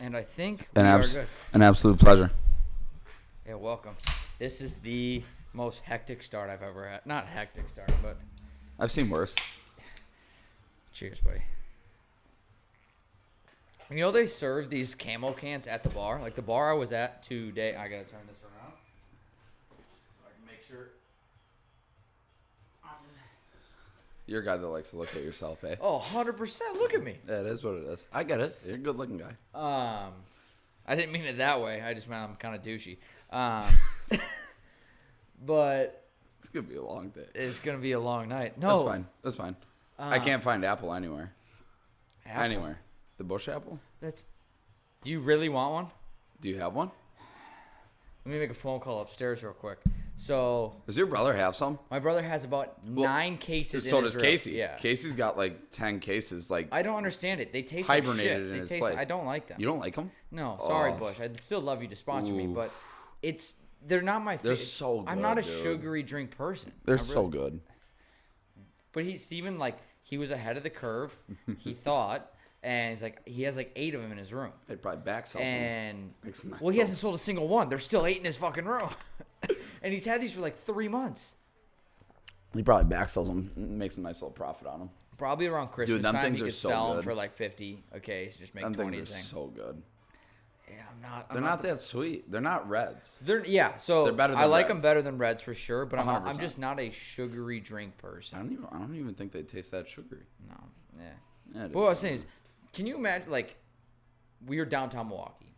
And I think we are good. An absolute pleasure. Yeah, welcome. This is the most hectic start I've ever had. Not hectic start, but... I've seen worse. Cheers, buddy. You know they serve these camo cans at the bar? Like the bar I was at today... I gotta turn this around. So I can make sure... You're a guy that likes to look at yourself, eh? Oh, 100%. Look at me. Yeah, it is what it is. I get it. You're a good-looking guy. I didn't mean it that way. I just meant I'm kind of douchey. But It's going to be a long day. it's going to be a long night. No. That's fine. That's fine. I can't find apple anywhere. Apple? Anywhere. The bush apple? Do you really want one? Do you have one? Let me make a phone call upstairs real quick. So Does your brother have some? my brother has about 9 cases in So his does room. Casey. Yeah. Casey's got like 10 cases. Like I don't understand it. They taste like hibernated shit. in They his taste. place. I don't like them. You don't like them? No, sorry, Oh. Bush. I'd still love you to sponsor me, Ooh. but they're not my favorite. They're so I'm not a good, dude. sugary drink person. They're I really- so good. But Steven, like, he was ahead of the curve. He thought, and he's like, he has like 8 of them in his room. They'd probably back sell And some. well, he hasn't sold a single one. There's still 8 in his fucking room, and he's had these for like 3 months. He probably back sells them, makes a nice little profit on them. Probably around Christmas them time, things he are could so sell them good. for like 50 a case, just make Them 20 a things are thing. so good. Yeah, I'm They're not that sweet. They're not Reds. So They're better than I like them Reds. better than Reds for sure, but I'm 100%. just not a sugary drink person. I don't even think they taste that sugary. No, yeah. Yeah, it But what I was is. saying is, can you imagine, like, we were downtown Milwaukee,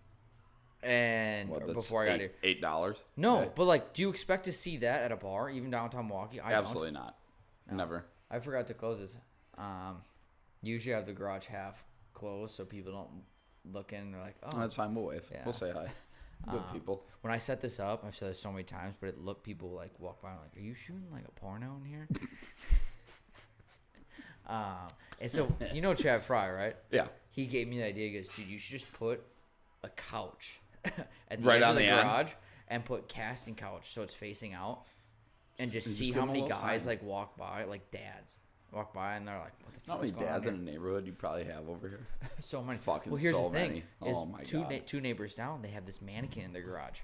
and What, that's before I got here. $8? No, Okay. but like, do you expect to see that at a bar, even downtown Milwaukee? I don't. Absolutely not. No. Never. I forgot to close this. Usually I have the garage half closed so people don't look in and they're like, oh. That's fine. We'll wave. Yeah. We'll say hi. Good people. When I set this up, I've said this so many times, but people like walk by and like, are you shooting like a porno in here? And so, you know Chad Fry, right? Yeah. He gave me the idea. He goes, dude, you should just put a couch at the Right edge on of the the end? garage and put casting couch so it's facing out and just Just see give how him a many little guys sign. like walk by, like dads walk by and they're like, what the How fuck many is going on dads here? in a neighborhood you probably have over here? So many. Fucking well, here's so the thing: many. is Oh my two God. two neighbors down, they have this mannequin in their garage.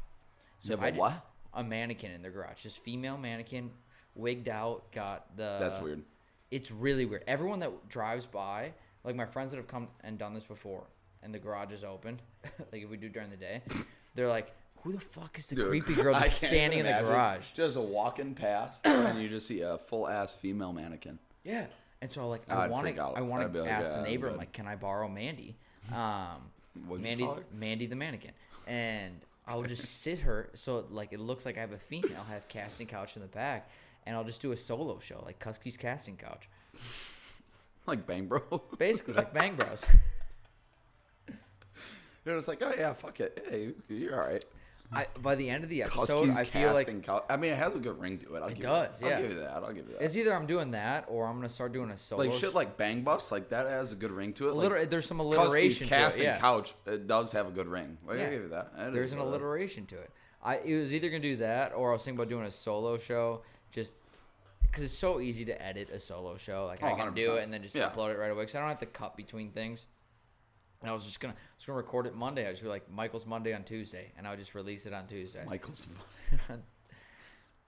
They have I a did- what? A mannequin in their garage, just female mannequin, wigged out, got the. That's weird. It's really weird. Everyone that drives by, like my friends that have come and done this before, and the garage is open, like if we do during the day, they're like, "Who the fuck is the Dude, creepy girl I just can't standing in even the imagine garage?" Just a walking past, and you just see a full-ass female mannequin. Yeah. And so like I I'd want freak out. to I'd be like, ask the yeah, neighbor, I'm I'm good. like, can I borrow Mandy? What'd you Mandy, call her? Mandy the mannequin, and I'll just sit her so like it looks like I have a female. I'll have casting couch in the back, and I'll just do a solo show like Kuski's casting couch, Like Bang Bro. basically like Bang Bros. They're just like, oh yeah, fuck it. Hey, you're all right. By the end of the episode, Kuski's I feel like casting couch. I mean, it has a good ring to it. It does, yeah. I'll give you that. I'll give you that. it's either I'm doing that or I'm gonna start doing a solo. Like shit like Bang Bus, like that has a good ring to it. There's some Kuski's alliteration to it. casting Yeah. couch, it does have a good ring. Like, Yeah. I'll give you that. It There's is, an alliteration to it. It was either gonna do that or I was thinking about doing a solo show, just because it's so easy to edit a solo show. Like I can do 100%. it and then just Yeah. upload it right away because I don't have to cut between things. And I was gonna record it Monday. I just be like Michael's Monday on Tuesday, and I would just release it on Tuesday. Michael's.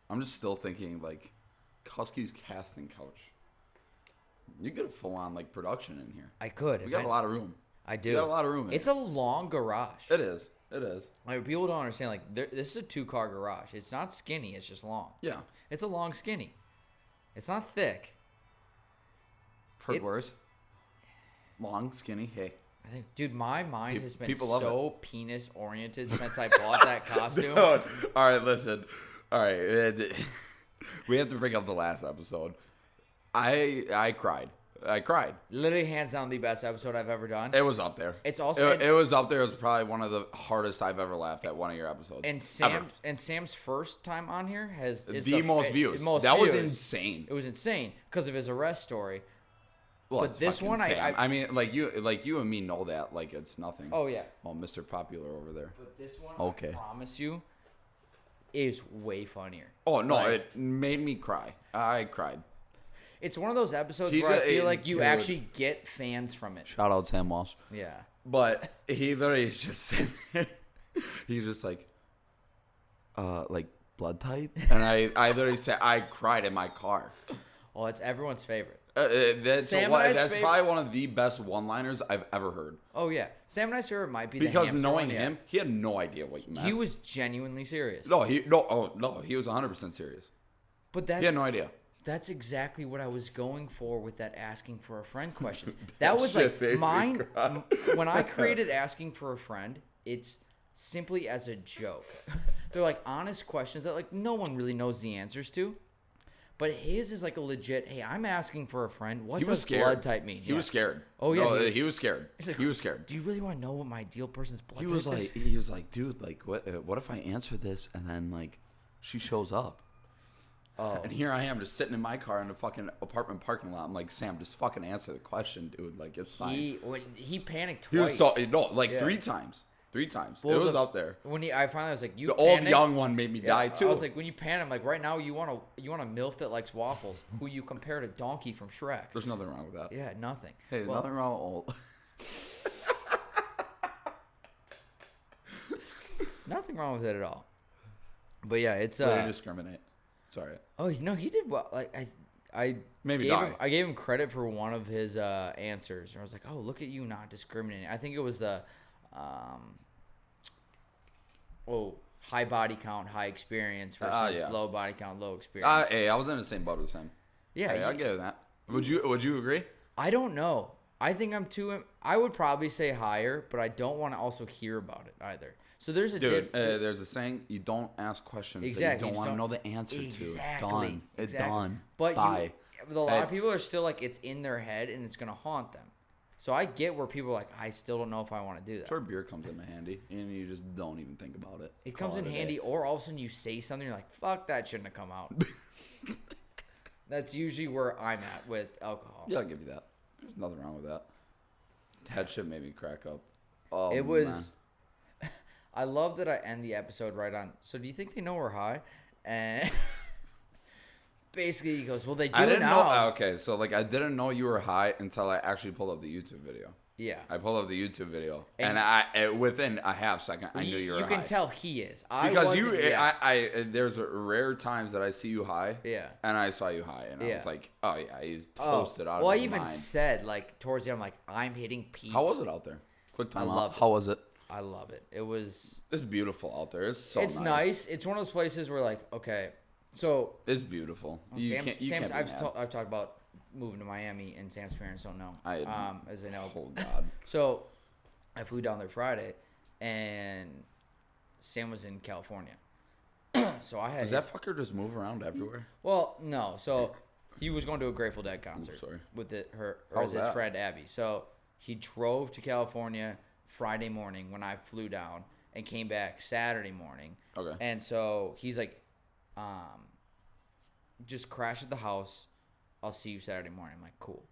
I'm just still thinking like Kuski's casting couch. You get a full on like production in here. I could. We if got a lot of room. I do. We got a lot of room. It's a long garage. It is. It is. Like people don't understand. Like this is a 2-car garage. It's not skinny. It's just long. Yeah. It's a long skinny. It's not thick. Heard It- worse. Long, skinny. Hey. I think, dude, my mind has been people love so penis oriented since I bought that costume. Dude, all right, listen. All right, we have to bring up the last episode. I cried. I cried. Literally, hands down, the best episode I've ever done. It was up there. It's also it was up there. It was probably one of the hardest I've ever laughed at one of your episodes. and Ever. Sam's first time on here is the most views. That was insane. It was insane because of his arrest story. Well, but it's this fucking one, Sam. I mean, like you and me know that like it's nothing. Oh yeah. Oh, Mr. Popular over there. But this one, Okay. I promise you, is way funnier. Oh no, Like, it made me cry. I cried. It's one of those episodes He where I did- feel like you dude. actually get fans from it. Shout out Sam Walsh. Yeah. But he literally is just sitting there. He's just like blood type? And I literally said, I cried in my car. Oh, it's everyone's favorite. That's probably one of the best one-liners I've ever heard. Oh, yeah. Sam and I's favorite might be because the knowing one, him, he had no idea what you meant. He was genuinely serious. No, he was 100% serious. But he had no idea. That's exactly what I was going for with that asking for a friend questions. That was like mine. When I created asking for a friend, it's simply as a joke. They're like honest questions that like no one really knows the answers to. But his is like a legit, hey, I'm asking for a friend. What does blood type mean? He was scared. Oh, yeah. No, he was scared. Like, he was scared. Do you really want to know what my ideal person's blood type is? He was like, dude, like, what if I answer this and then, like, she shows up? Oh. And here I am just sitting in my car in a fucking apartment parking lot. I'm like, Sam, just fucking answer the question, dude. Like, it's fine. He panicked He twice. was 3 times. 3 times. Well, it was out there. I finally was like, the old young one made me die too. I was like, when you panic, I'm like, right now you want a MILF that likes waffles, who you compare to Donkey from Shrek. There's nothing wrong with that. Yeah, nothing. Hey, nothing wrong with old. Nothing wrong with it at all. But yeah, it's They discriminate. Sorry. Oh no, he did well. Like I gave him credit for one of his answers. I was like, oh, look at you not discriminating. I think it was high body count, high experience versus low body count, low experience. Hey, I was in the same boat as him. Yeah, hey, I'll give that. Would you agree? I don't know. I think I would probably say higher, but I don't want to also hear about it either. So there's a there's a saying: you don't ask questions that you don't want to know the answer to. Done. It's done. But bye. A lot of people are still like it's in their head and it's gonna haunt them. So I get where people are like, I still don't know if I want to do that. That's where beer comes in handy, and you just don't even think about it. It comes in handy, or all of a sudden you say something, you're like, fuck, that shouldn't have come out. That's usually where I'm at with alcohol. Yeah, I'll give you that. There's nothing wrong with that. That shit made me crack up. Oh, it was. Man. I love that I end the episode right on. So do you think they know we're high? And basically he goes, well, they do now. Okay, so like I didn't know you were high until I actually pulled up the YouTube video. Yeah. I pulled up the YouTube video, and within a half second, I knew you were high. You can tell he is. There's rare times that I see you high. Yeah. And I saw you high, and I was like, oh yeah, he's toasted out of his mind. Well, I even said like towards the end, I'm like, I'm hitting peak. How was it out there? Quick time out. How was it? I love it. It's beautiful out there. It's nice. It's one of those places where like, okay, so it's beautiful. I've talked about moving to Miami, and Sam's parents don't know. As they know. Oh God. So I flew down there Friday, and Sam was in California. So I had. Does that fucker just move around everywhere? Well, no. So he was going to a Grateful Dead concert with his friend Abby. So he drove to California Friday morning when I flew down and came back Saturday morning. Okay. And so he's like, just crash at the house. I'll see you Saturday morning. I'm like, cool.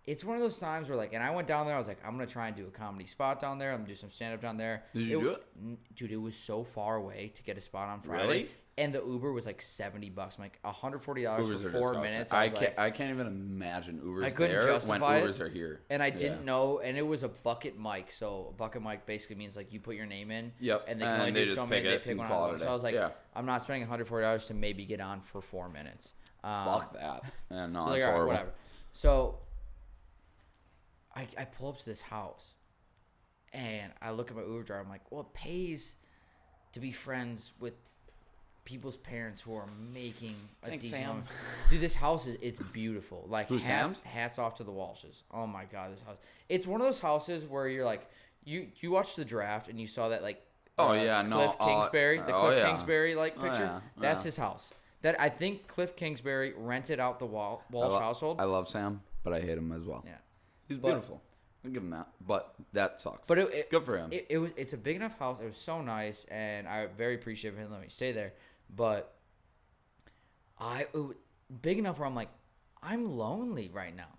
It's one of those times where like, and I went down there. I was like, I'm going to try and do a comedy spot down there. I'm going to do some stand up down there. Did you do it? Dude, it was so far away to get a spot on Friday. Really? And the Uber was like $70. I'm like, $140 for 4 minutes. I can't even imagine Ubers I couldn't there justify when Ubers are here. And I didn't know, and it was a bucket mic. So a bucket mic basically means like you put your name in. Yep. And they can only do so many. They pick one out. So I was like, I'm not spending $140 to maybe get on for 4 minutes. Fuck that. Yeah, no, so that's horrible. Whatever. So I pull up to this house, and I look at my Uber driver. I'm like, well, it pays to be friends with people's parents who are making a decent Sam. Dude, this house it's beautiful. Like hats off to the Walshes. Oh my God, this house. It's one of those houses where you're like, you watched the draft and you saw that like Cliff Kingsbury, Kingsbury like picture. Yeah, that's his house. That I think Cliff Kingsbury rented out the Walsh household. I love Sam, but I hate him as well. Yeah. He's beautiful. I'll give him that. But that sucks. But good for him. It's a big enough house. It was so nice, and I very appreciative of him letting me stay there. But big enough where I'm like, I'm lonely right now.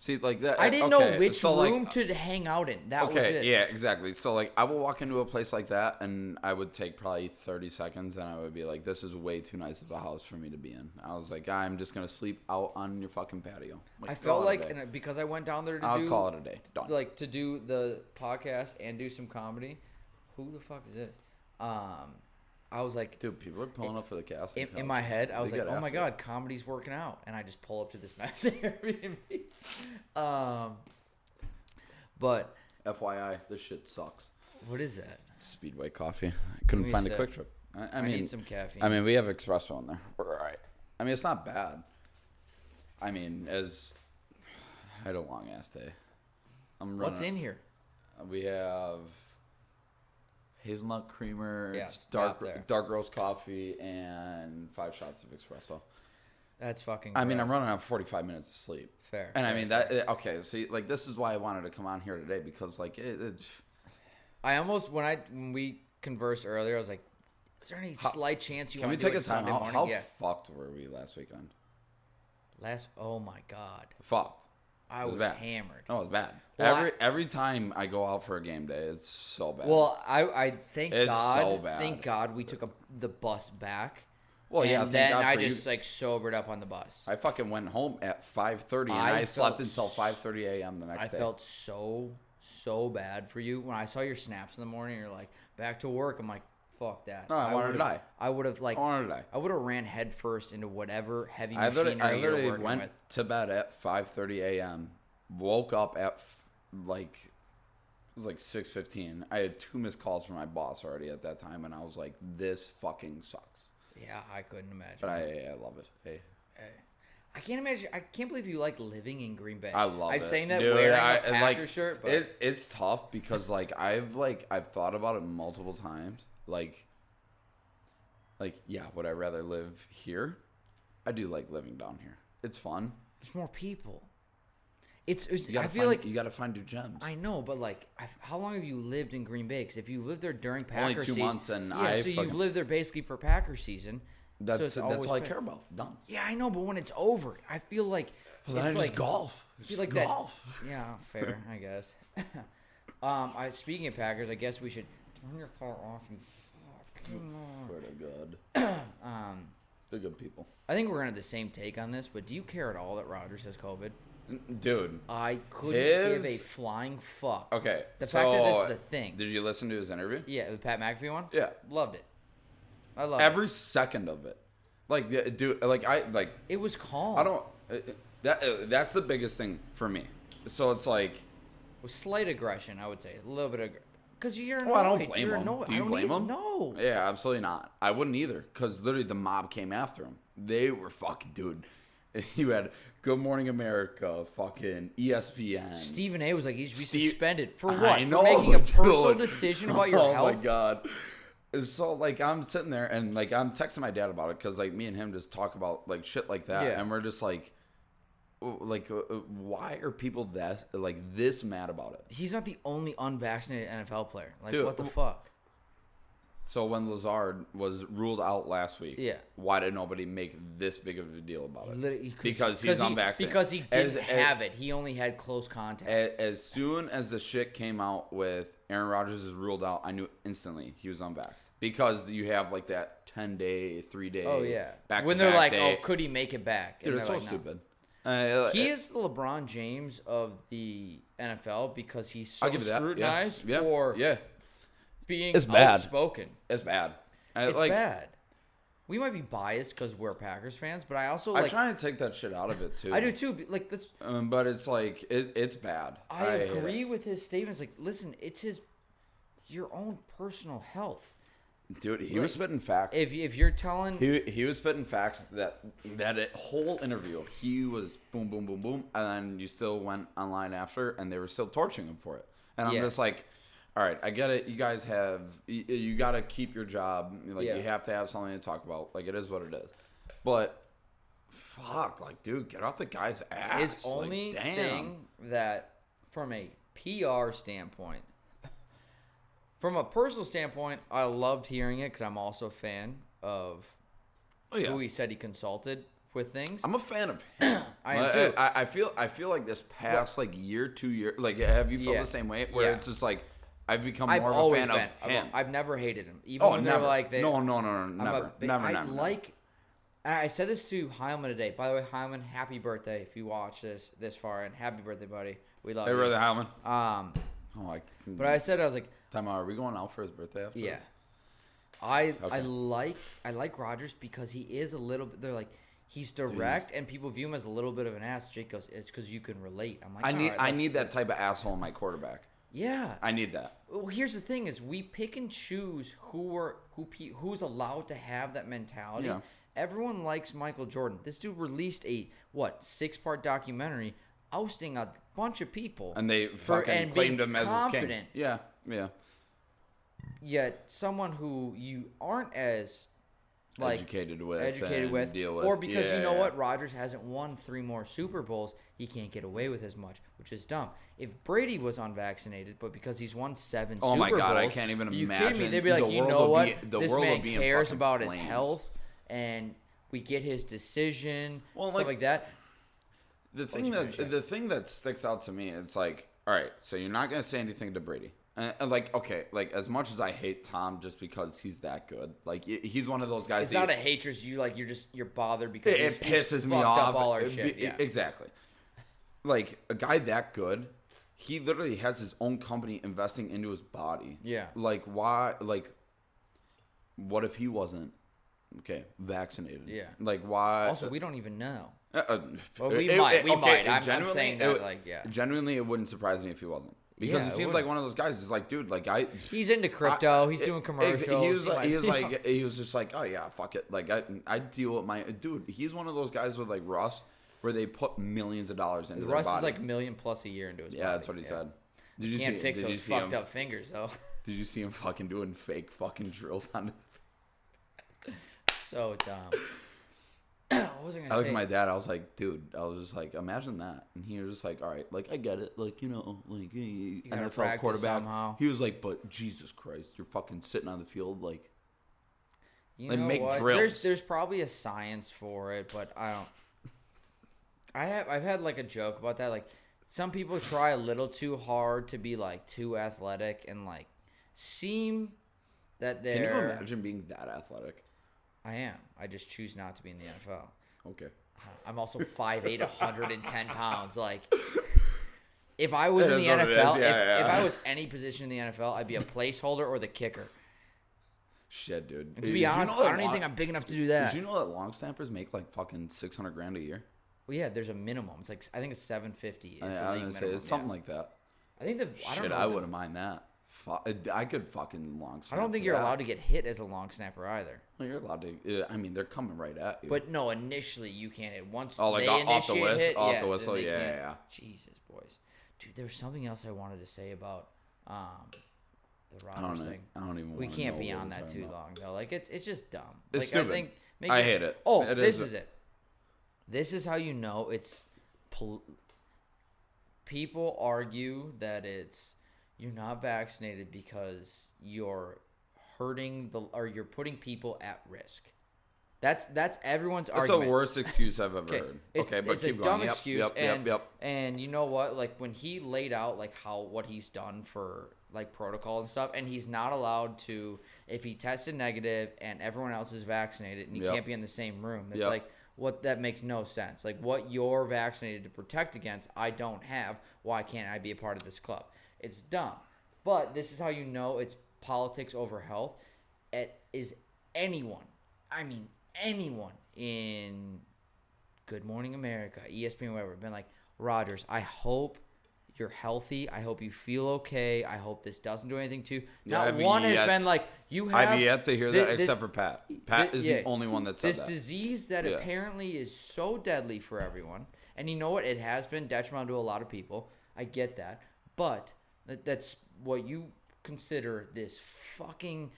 See, like that. I didn't know which room to hang out in. That was it. Yeah, exactly. So, like, I would walk into a place like that, and I would take probably 30 seconds, and I would be like, this is way too nice of a house for me to be in. I was like, I'm just going to sleep out on your fucking patio. Like, I felt like, and because I went down there to I'll call it a day. Done. Like, to do the podcast and do some comedy. Who the fuck is this? I was like, dude, people are pulling up for the cast. In my head, I was like, oh my god, comedy's working out, and I just pull up to this nice Airbnb. But FYI, this shit sucks. What is that? Speedway coffee. I couldn't find a Quick Trip. I mean, need some caffeine. I mean, we have espresso in there. We're all right. I mean, it's not bad. I mean, I had a long ass day. What's in here? We have hazelnut creamer, yes, dark roast coffee, and 5 shots of espresso. That's fucking. I mean, I'm running on 45 minutes of sleep. Fair. And I mean that. Okay, see, like this is why I wanted to come on here today because like I almost when we conversed earlier, I was like, "Is there any slight chance you want to do it Sunday morning?" How fucked were we last weekend? Oh my god. Fucked. I was hammered. No, it was bad. Well, every time I go out for a game day, it's so bad. Well, I thank it's God. So bad. Thank God we took the bus back. Well, yeah. And then I just like sobered up on the bus. I fucking went home at 5:30 and I slept until 5:30 a.m. the next day. I felt so bad for you when I saw your snaps in the morning. You're like back to work. I'm like, fuck that. No, I wanted to die. I would have like. I wanted to die. I would have ran headfirst into whatever heavy machinery I literally you're working went with. to bed at 5:30 a.m. Woke up at like it was like 6:15. I had 2 missed calls from my boss already at that time, and I was like, "This fucking sucks." Yeah, I couldn't imagine. But I love it. Hey. I can't imagine. I can't believe you like living in Green Bay. I love it. I'm saying that Dude, wearing a Packers shirt, but it's tough because like I've thought about it multiple times. Like yeah, would I rather live here? I do like living down here. It's fun. There's more people. I feel like you got to find your gems. I know, but like, how long have you lived in Green Bay? Because if you lived there during Packer only 2 season, months, and so you've lived there basically for Packer season. That's all I care about. Done. Yeah, I know, but when it's over, I feel like it's like golf. I feel like golf. Yeah, fair, I guess. Speaking of Packers, I guess we should turn your car off. You fucking. Swear to God. They're good people. I think we're gonna have the same take on this, but do you care at all that Rodgers has COVID? Dude, I couldn't give a flying fuck. Okay, the fact that this is a thing. Did you listen to his interview? Yeah, the Pat McAfee one. Yeah, loved it. I loved every second of it. Like, dude, it was calm. I don't. That's the biggest thing for me. So it's like, with slight aggression, I would say a little bit of. Because you're annoyed. Well, I don't blame him. Do you blame him? No. Yeah, absolutely not. I wouldn't either. Because literally the mob came after him. They were fucking, dude. You had Good Morning America, fucking ESPN. Stephen A. was like, he should be suspended. For what? I know, for making a personal dude. decision about your health? Oh, my God. So, like, I'm sitting there, and, like, I'm texting my dad about it. Because, like, me and him just talk about, like, shit like that. Yeah. And we're just like, why are people this mad about it? He's not the only unvaccinated NFL player. Like, dude, what the fuck? So when Lazard was ruled out last week, yeah, why did nobody make this big of a deal about it? Because he's unvaccinated. Because he didn't have it. He only had close contact. As soon as the shit came out with Aaron Rodgers is ruled out, I knew instantly he was unvaxxed. Because you have like that 10-day, 3-day. Oh yeah. Back when they're like, oh, could he make it back? Dude, it's so stupid. He is the LeBron James of the NFL because he's so scrutinized for being outspoken. It's bad. It's bad. We might be biased because we're Packers fans, but I also I'm trying to take that shit out of it too. I do too. Like this, but it's like it's bad. I agree with his statements. Like, listen, it's your own personal health. Dude, he was spitting facts. If you're telling he was spitting facts that whole interview, he was boom, boom, boom, boom, and then you still went online after, and they were still torching him for it. And I'm just like, all right, I get it. You guys you got to keep your job. Like you have to have something to talk about. Like it is what it is. But fuck, like dude, get off the guy's ass. His only thing that, from a PR standpoint. From a personal standpoint, I loved hearing it because I'm also a fan of who he said he consulted with things. I'm a fan of him. I am too. I feel like this past like year, 2 years, like have you felt the same way? Where it's just like I've become more of a fan of him. I've never hated him. Even when never. They were like No, never. I said this to Hyman today. By the way, Hyman, happy birthday if you watch this far, and happy birthday, buddy. We love you. Hey, brother Hyman. But I said, I was like, time out. Are we going out for his birthday after this? I like Rodgers because he is a little bit. They're like he's direct, and people view him as a little bit of an ass. Jake goes, it's because you can relate. I'm like, I need that type of asshole in my quarterback. Yeah, I need that. Well, here's the thing: is we pick and choose who's allowed to have that mentality. Yeah. Everyone likes Michael Jordan. This dude released a 6-part documentary ousting a bunch of people, and they fucking claimed him as his king. Yeah. Yet someone who you aren't as educated with, deal with, or because you know what, Rodgers hasn't won 3 more Super Bowls, he can't get away with as much, which is dumb. If Brady was unvaccinated, but because he's won 7 Super Bowls, oh my God, I can't even imagine. They'd be like, you know what, this man cares about his health, and we get his decision, stuff like that. The thing that sticks out to me, it's like, all right, so you're not gonna say anything to Brady. And like, okay, like as much as I hate Tom just because he's that good, like he's one of those guys. It's not a hatred. You're bothered because it pisses me off. Up all our shit. Yeah. Exactly. Like a guy that good, he literally has his own company investing into his body. Yeah. Like why? Like, what if he wasn't vaccinated? Yeah. Like why? Also, we don't even know. Well, we might. I'm saying that. Genuinely, it wouldn't surprise me if he wasn't. Because he seems like one of those guys. He's like, dude, like he's into crypto. He's doing commercials. He was just like, oh yeah, fuck it. Like I deal with my dude. He's one of those guys with like Russ, where they put millions of dollars into their body. Russ is like $1 million+ a year into his body. Yeah, that's what he said. Did can't fix those fucked up fingers though. Did you see him fucking doing fake fucking drills on his? So dumb. What was I gonna say? I looked at my dad. I was like, dude. I was just like, imagine that. And he was just like, all right, like I get it, like like NFL quarterback. Somehow. He was like, but Jesus Christ, you're fucking sitting on the field, like. You know make what? Drills. There's probably a science for it, but I don't. I've had like a joke about that. Like some people try a little too hard to be like too athletic and like seem that they're. Can you imagine being that athletic? I am. I just choose not to be in the NFL. Okay. I'm also 5'8", 110 pounds. Like, if I was in the NFL, if I was any position in the NFL, I'd be a placeholder or the kicker. Shit, dude. And to be honest, I don't even think I'm big enough to do that. Did you know that long snappers make like fucking $600,000 a year? Well, yeah, there's a minimum. It's like I think it's $750. I was gonna say it's something like that. I think I wouldn't mind that. I could fucking long snap. I don't think you're allowed to get hit as a long snapper either. Well, you're allowed to. I mean, they're coming right at you. But no, initially you can't hit. Once like they off the whistle, hit, off the whistle, yeah. Jesus, boys, dude, there was something else I wanted to say about the Rodgers thing. I don't even. We can't be on that too long though. Like it's just dumb. It's stupid. I hate it. Oh, this is it. This is how you know it's. People argue that you're not vaccinated because you're hurting or you're putting people at risk. That's everyone's argument. That's the worst excuse I've ever heard. But it's keep a going. dumb excuse. Yep. And you know what? Like when he laid out like what he's done for like protocol and stuff, and he's not allowed to if he tested negative and everyone else is vaccinated and you can't be in the same room. It's like that makes no sense. Like what you're vaccinated to protect against, I don't have. Why can't I be a part of this club? It's dumb. But this is how you know it's politics over health. Is anyone, I mean anyone in Good Morning America, ESPN, whatever, been like, Rodgers, I hope you're healthy. I hope you feel okay. I hope this doesn't do anything to you. Not one has been like, you have. I've yet to hear that except for Pat. Pat is the only one that said that. This disease that apparently is so deadly for everyone. And you know what? It has been detrimental to a lot of people. I get that. But that's what you consider this fucking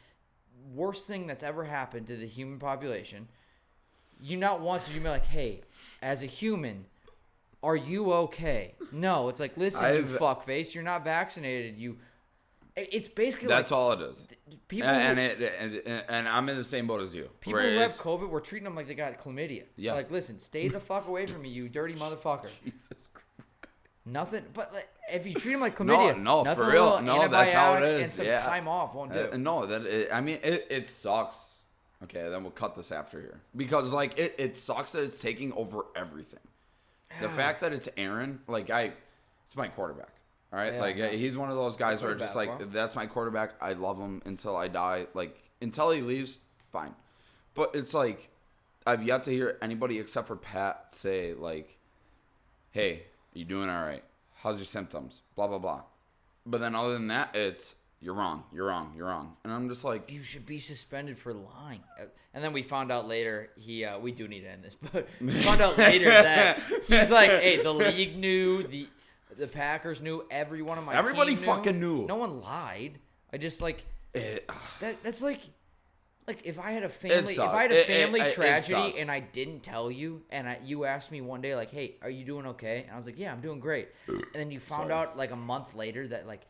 worst thing that's ever happened to the human population. You not once did you be like, hey, as a human, are you okay? No, it's like, listen, you fuckface, you're not vaccinated. It's basically That's all it is. People and I'm in the same boat as you. People who have COVID, we're treating them like they got chlamydia. Yeah. Like, listen, stay the fuck away from me, you dirty motherfucker. Jesus Christ. Nothing, but like, if you treat them like chlamydia, no, nothing for real. little No, that's how it antibiotics is. and some time off won't do. It sucks. Okay, then we'll cut this after here. Because, like, it sucks that it's taking over everything. The fact that it's Aaron, like, it's my quarterback. All right? Yeah, like, he's one of those guys where it's just like, bro. that's my quarterback. I love him until I die. Like, until he leaves, fine. But it's like, I've yet to hear anybody except for Pat say, like, hey, you doing all right? How's your symptoms? Blah, blah, blah. But then other than that, it's, you're wrong. And I'm just like, You should be suspended for lying. And then we found out later, we do need to end this, but we found out later that he's like, hey, the league knew, the Packers knew, everybody fucking knew. No one lied. I just like, that's like if I had a family, tragedy and I didn't tell you, and you asked me one day, like, hey, are you doing okay? And I was like, yeah, I'm doing great. And then you found out like a month later that like,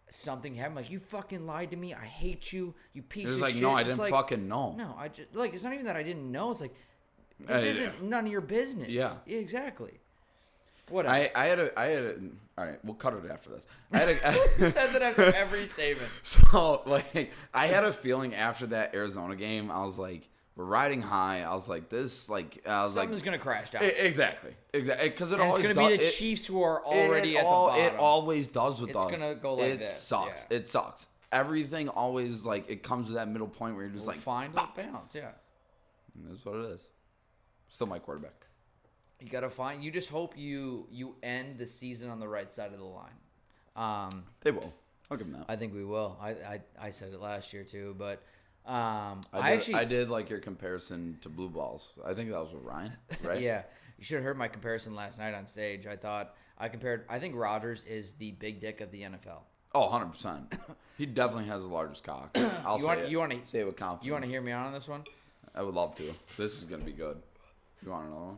something happened, like, you fucking lied to me, I hate you, you piece of shit. It's like, no, I didn't fucking know. No, I just, like, it's not even that I didn't know, it's like, this isn't none of your business. Yeah. Exactly. Whatever. I had a all right, we'll cut it after this. You said that after every statement. So, like, I had a feeling after that Arizona game, I was like, we're riding high. I was like, something's gonna crash down. Exactly. Because it always it's gonna be the Chiefs who are already at the bottom. It always does with us. It's gonna go like this. It sucks. Yeah. It sucks. Everything always, like, it comes to that middle point where you're just like, find that balance. Yeah. That's what it is. Still my quarterback. You gotta find. You just hope you end the season on the right side of the line. They will. I'll give them that. I think we will. I said it last year too, but I did like your comparison to blue balls. I think that was with Ryan, right? Yeah, you should have heard my comparison last night on stage. I think Rodgers is the big dick of the NFL. Oh, 100%. He definitely has the largest cock. You want to say it with confidence. You want to hear me on this one? I would love to. This is gonna be good. You want another one?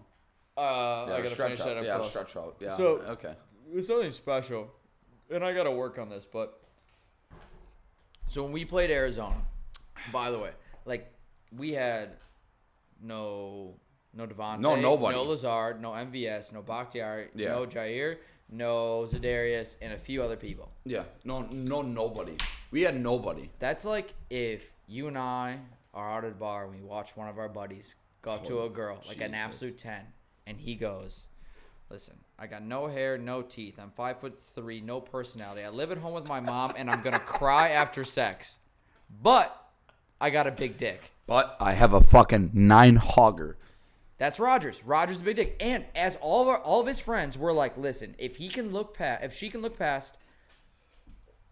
I gotta finish that up. Yeah, stretch out. Yeah. So okay. It's nothing special, and I gotta work on this. But so when we played Arizona, by the way, like, we had no Devontae, nobody, no Lazard, no MVS, no Bakhtiari, yeah, no Jair, no Za'Darius, and a few other people. Yeah, nobody. We had nobody. That's like if you and I are out at a bar and we watch one of our buddies go up to a girl, like an absolute 10, and he goes, listen, I got no hair, no teeth. I'm 5'3", no personality. I live at home with my mom, and I'm gonna cry after sex. But I got a big dick. But I have a fucking 9-hogger. That's Rodgers. Rodgers is a big dick. And as all of his friends were like, listen, if she can look past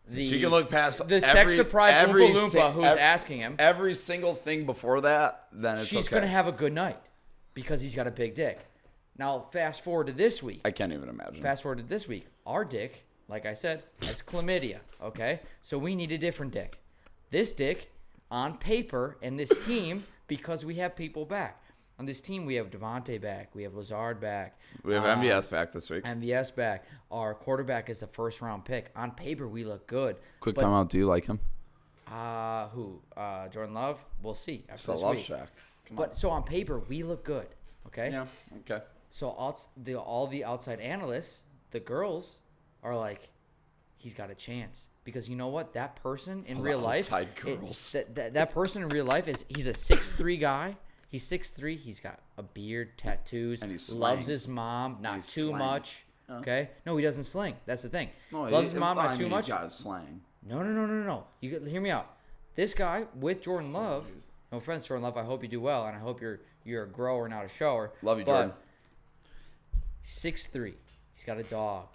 the sex deprived Oompa Loompa who's asking him every single thing before that, then it's she's gonna have a good night because he's got a big dick. Now fast forward to this week. I can't even imagine. Fast forward to this week. Our dick, like I said, has chlamydia. Okay, so we need a different dick. This dick on paper and this team, because we have people back. On this team, we have Devontae back. We have Lazard back. We have MVS back this week. MVS back. Our quarterback is the first-round pick. On paper, we look good. Quick timeout. Do you like him? Who? Jordan Love? We'll see. After this love week. Shack. But so on paper, we look good. Okay? Yeah. Okay. So all the outside analysts, the girls, are like, he's got a chance. Because you know what? That person in real life, that person in real life he's a 6'3" guy. He's 6'3". He's got a beard, tattoos. And he loves his mom, not too much. Okay? No, he doesn't sling. That's the thing. No, loves his mom, not too much. He's got slang. No. You hear me out. This guy with Jordan Love. No offense, Jordan Love. I hope you do well, and I hope you're a grower, not a shower. Love you, Jordan. 6'3". He's got a dog.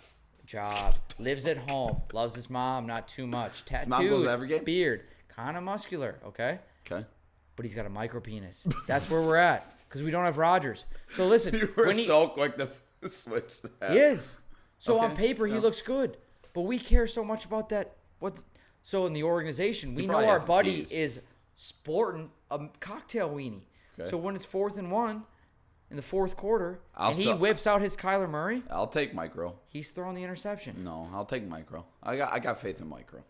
Job, lives at home, loves his mom, not too much. Tattoos, his mom goes to every game? Beard, kind of muscular, okay? Okay. But he's got a micro penis. That's where we're at because we don't have Rodgers. So listen, you were so quick to switch that. He is. So on paper, he looks good, but we care so much about that. So in the organization, we know our buddy is sporting a cocktail weenie. Okay. So when it's 4th and 1. In the fourth quarter, he whips out his Kyler Murray. I'll take micro. He's throwing the interception. No, I'll take micro. I got faith in micro.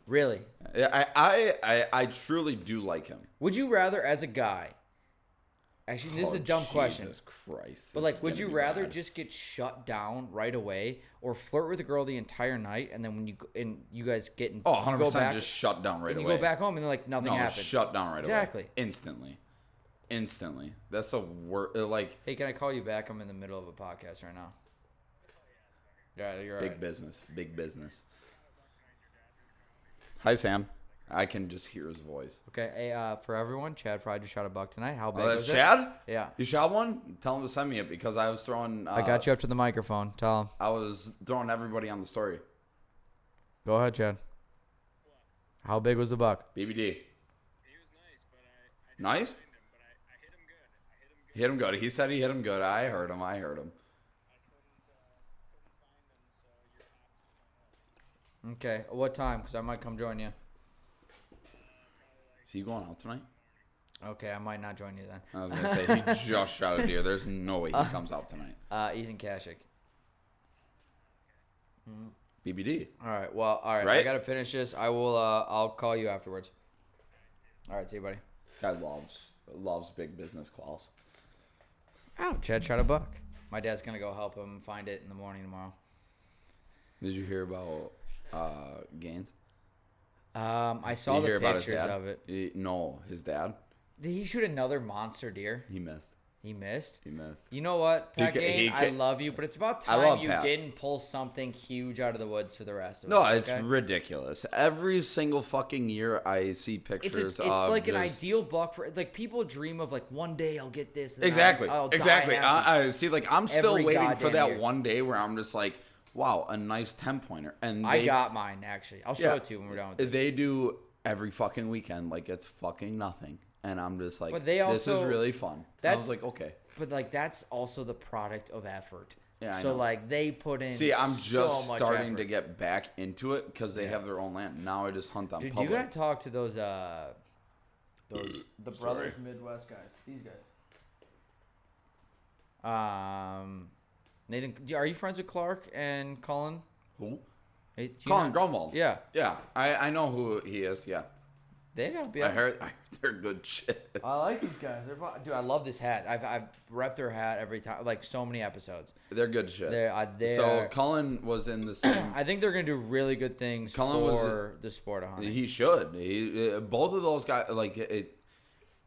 Really? I truly do like him. Would you rather, as a guy? Actually, this is a dumb question. Jesus Christ! But like, would you rather just get shut down right away, or flirt with a girl the entire night, and then when you guys get in, 100% just shut down right away. You go back home and then like nothing happens. Shut down right exactly. away. Instantly. That's a word. Like, hey, can I call you back? I'm in the middle of a podcast right now. Yeah, you're big business. Big business. Hi, Sam. I can just hear his voice. Okay, hey, for everyone, Chad Fry just shot a buck tonight. How big was Chad? it? Yeah. You shot one? Tell him to send me it because I was throwing... I got you up to the microphone. Tell him. I was throwing everybody on the story. Go ahead, Chad. How big was the buck? BBD. He was nice, but Nice? I hit him, but I hit him good. Hit him good. He said he hit him good. I heard him. I couldn't find him, so you're Okay, what time? Because I might come join you. Is he going out tonight? Okay, I might not join you then. I was going to say, he just shot a deer. There's no way he comes out tonight. Ethan Kaschak. BBD. All right, well, all right. Right? I got to finish this. I'll call you afterwards. All right, see you, buddy. This guy loves big business calls. Oh, Chad shot a buck. My dad's going to go help him find it in the morning tomorrow. Did you hear about Gaines? I saw Did you hear the about his pictures dad? of it. No, his dad. Did he shoot another monster deer? He missed. He missed? He missed. You know what, Pat Gain, I ca- love you, but it's about I love time you Pat. didn't pull something huge out of the woods for the rest of No, us. it's ridiculous. Every single fucking year I see pictures It's of like an just- ideal buck for like people dream of like one day I'll get this. And Exactly. I'll die Exactly. happy. I see. Like I'm still Every waiting for goddamn that year. one day where I'm just like, wow, a nice 10-pointer. And I got mine actually. I'll show yeah, it to you when we're done with this. They do every fucking weekend like it's fucking nothing, and I'm just like, But they this is also- really fun. I was like, okay. But like that's also the product of effort. Yeah, I so know. like they put in. See, I'm so just much starting effort. to get back into it because they have their own land. Now I just hunt on Dude, public. you gotta talk to those the Brothers Midwest guys. These guys. Nathan, are you friends with Clark and Colin? Who? Hey, do you Colin not- Grunwald. Yeah, Yeah, I know who he is. Yeah, they'd help you. I out. heard they're good shit. I like these guys. They're fun. Dude, I love this hat. I've repped their hat every time, like so many episodes. They're good shit. They're So Colin was in the same. I think they're gonna do really good things Colin was for the sport of hunting. He should. Both of those guys, like it.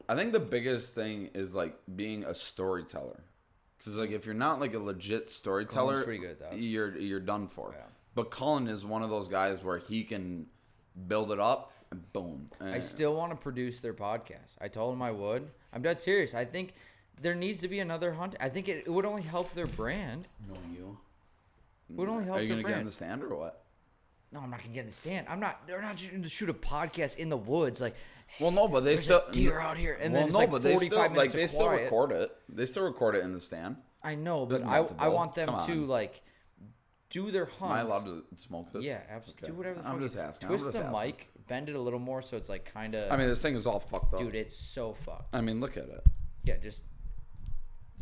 I think the biggest thing is like being a storyteller, because like if you're not like a legit storyteller, Colin's pretty good at that. You're done for. Yeah. But Colin is one of those guys where he can build it up and boom. I still want to produce their podcast. I told them I would. I'm dead serious. I think there needs to be another hunt. I think it would only help their brand. No, you. It would only help Are you their gonna brand. get in the stand or what? No, I'm not gonna get in the stand. I'm not. They're not going to shoot a podcast in the woods. Like, Well, no, but they there's still a deer out here, and well, then it's no, like but 45 they still minutes like of they still quiet. record it. They still record it in the stand. I know, but There's I multiple. want them Come to on. like do their hunts. Am I allowed to smoke this? Yeah, absolutely. Okay. Do whatever the I'm fuck. just asking. Twist I'm just the asking. mic, bend it a little more so it's like kind of. I mean, this thing is all fucked up. dude, it's so fucked. I mean, look at it. Yeah, just.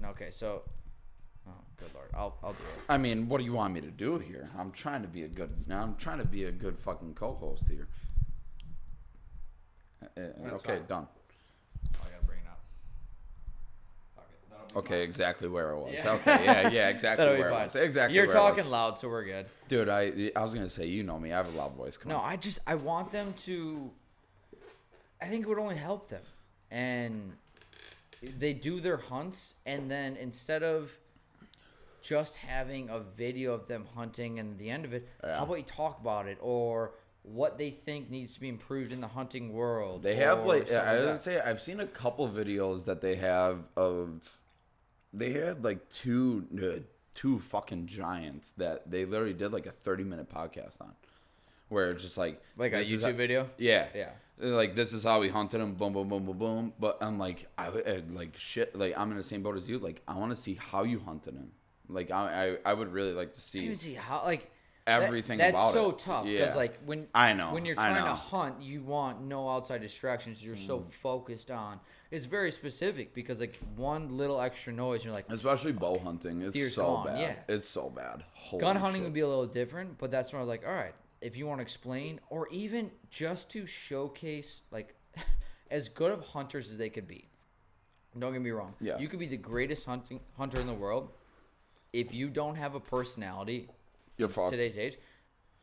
Okay, so. Oh, good lord, I'll do it. I mean, what do you want me to do here? I'm trying to be a good fucking co-host here. Okay, fine. done. Oh, I gotta bring it up. Fuck it, that'll be Okay, exactly where I was. Yeah. Okay, yeah, exactly That'll be where I fine. was. Exactly. You're where I was. talking loud, so we're good. dude. I was gonna say, you know me. I have a loud voice. Come No, on. I want them to. I think it would only help them, and they do their hunts, and then instead of just having a video of them hunting and the end of it, Yeah. how about you talk about it or what they think needs to be improved in the hunting world? They have or like something I like would that. say I've seen a couple videos that they have of. They had like two fucking giants that they literally did like a 30-minute podcast on, where it's just like a this is YouTube video. Yeah. Yeah. Like, this is how we hunted him, boom, boom, boom, boom, boom. But I'm like, like, shit, like, I'm in the same boat as you. Like, I want to see how you hunted him. Like, I would really like to I see don't see how like everything that's about so it. tough Yeah. because like when I know, when you're I trying to know. hunt, you want no outside distractions. You're so focused on. It's very specific because like one little extra noise, you're like. Especially bow hunting. It's Deer's so gone, bad. yeah. It's so bad. Holy Gun hunting shit. would be a little different, but that's when I was like, all right, if you want to explain, or even just to showcase, like, as good of hunters as they could be. Don't get me wrong. Yeah. You could be the greatest hunter in the world. If you don't have a personality, You're fucked. today's age,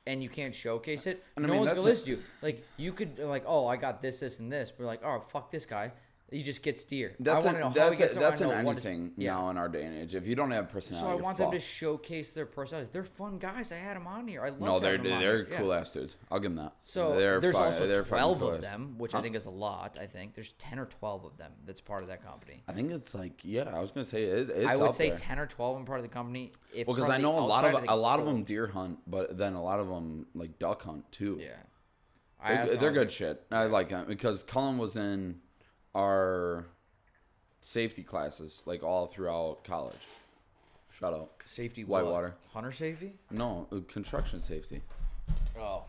and you can't showcase it, And I no mean, one's gonna that's listen to you. Like, you could like, oh, I got this, and this. But like, oh, fuck this guy. You just get steer. That's I want to know how he gets. that's I in wanna know what anything yeah. now in our day and age. If you don't have personality, So I you're want them to fucked. showcase their personalities. They're fun guys. I had them on here. I love. No, they're having them on they're here. cool Yeah. ass dudes. I'll give them that. So they're there's fine. also They're fucking 12 cool of ass. them, which I think is a lot. I think there's 10 or 12 of them that's part of that company. I think it's like I was gonna say it's I would out say there. 10 or 12 of them part of the company. If Well, because from I the know a lot outside of the them fold. deer hunt, but then a lot of them like duck hunt too. Yeah, I asked They're him, good shit. I like them because Cullen was in our safety classes like all throughout college. Shout out. Safety Whitewater. Hunter safety? No, construction safety. Oh.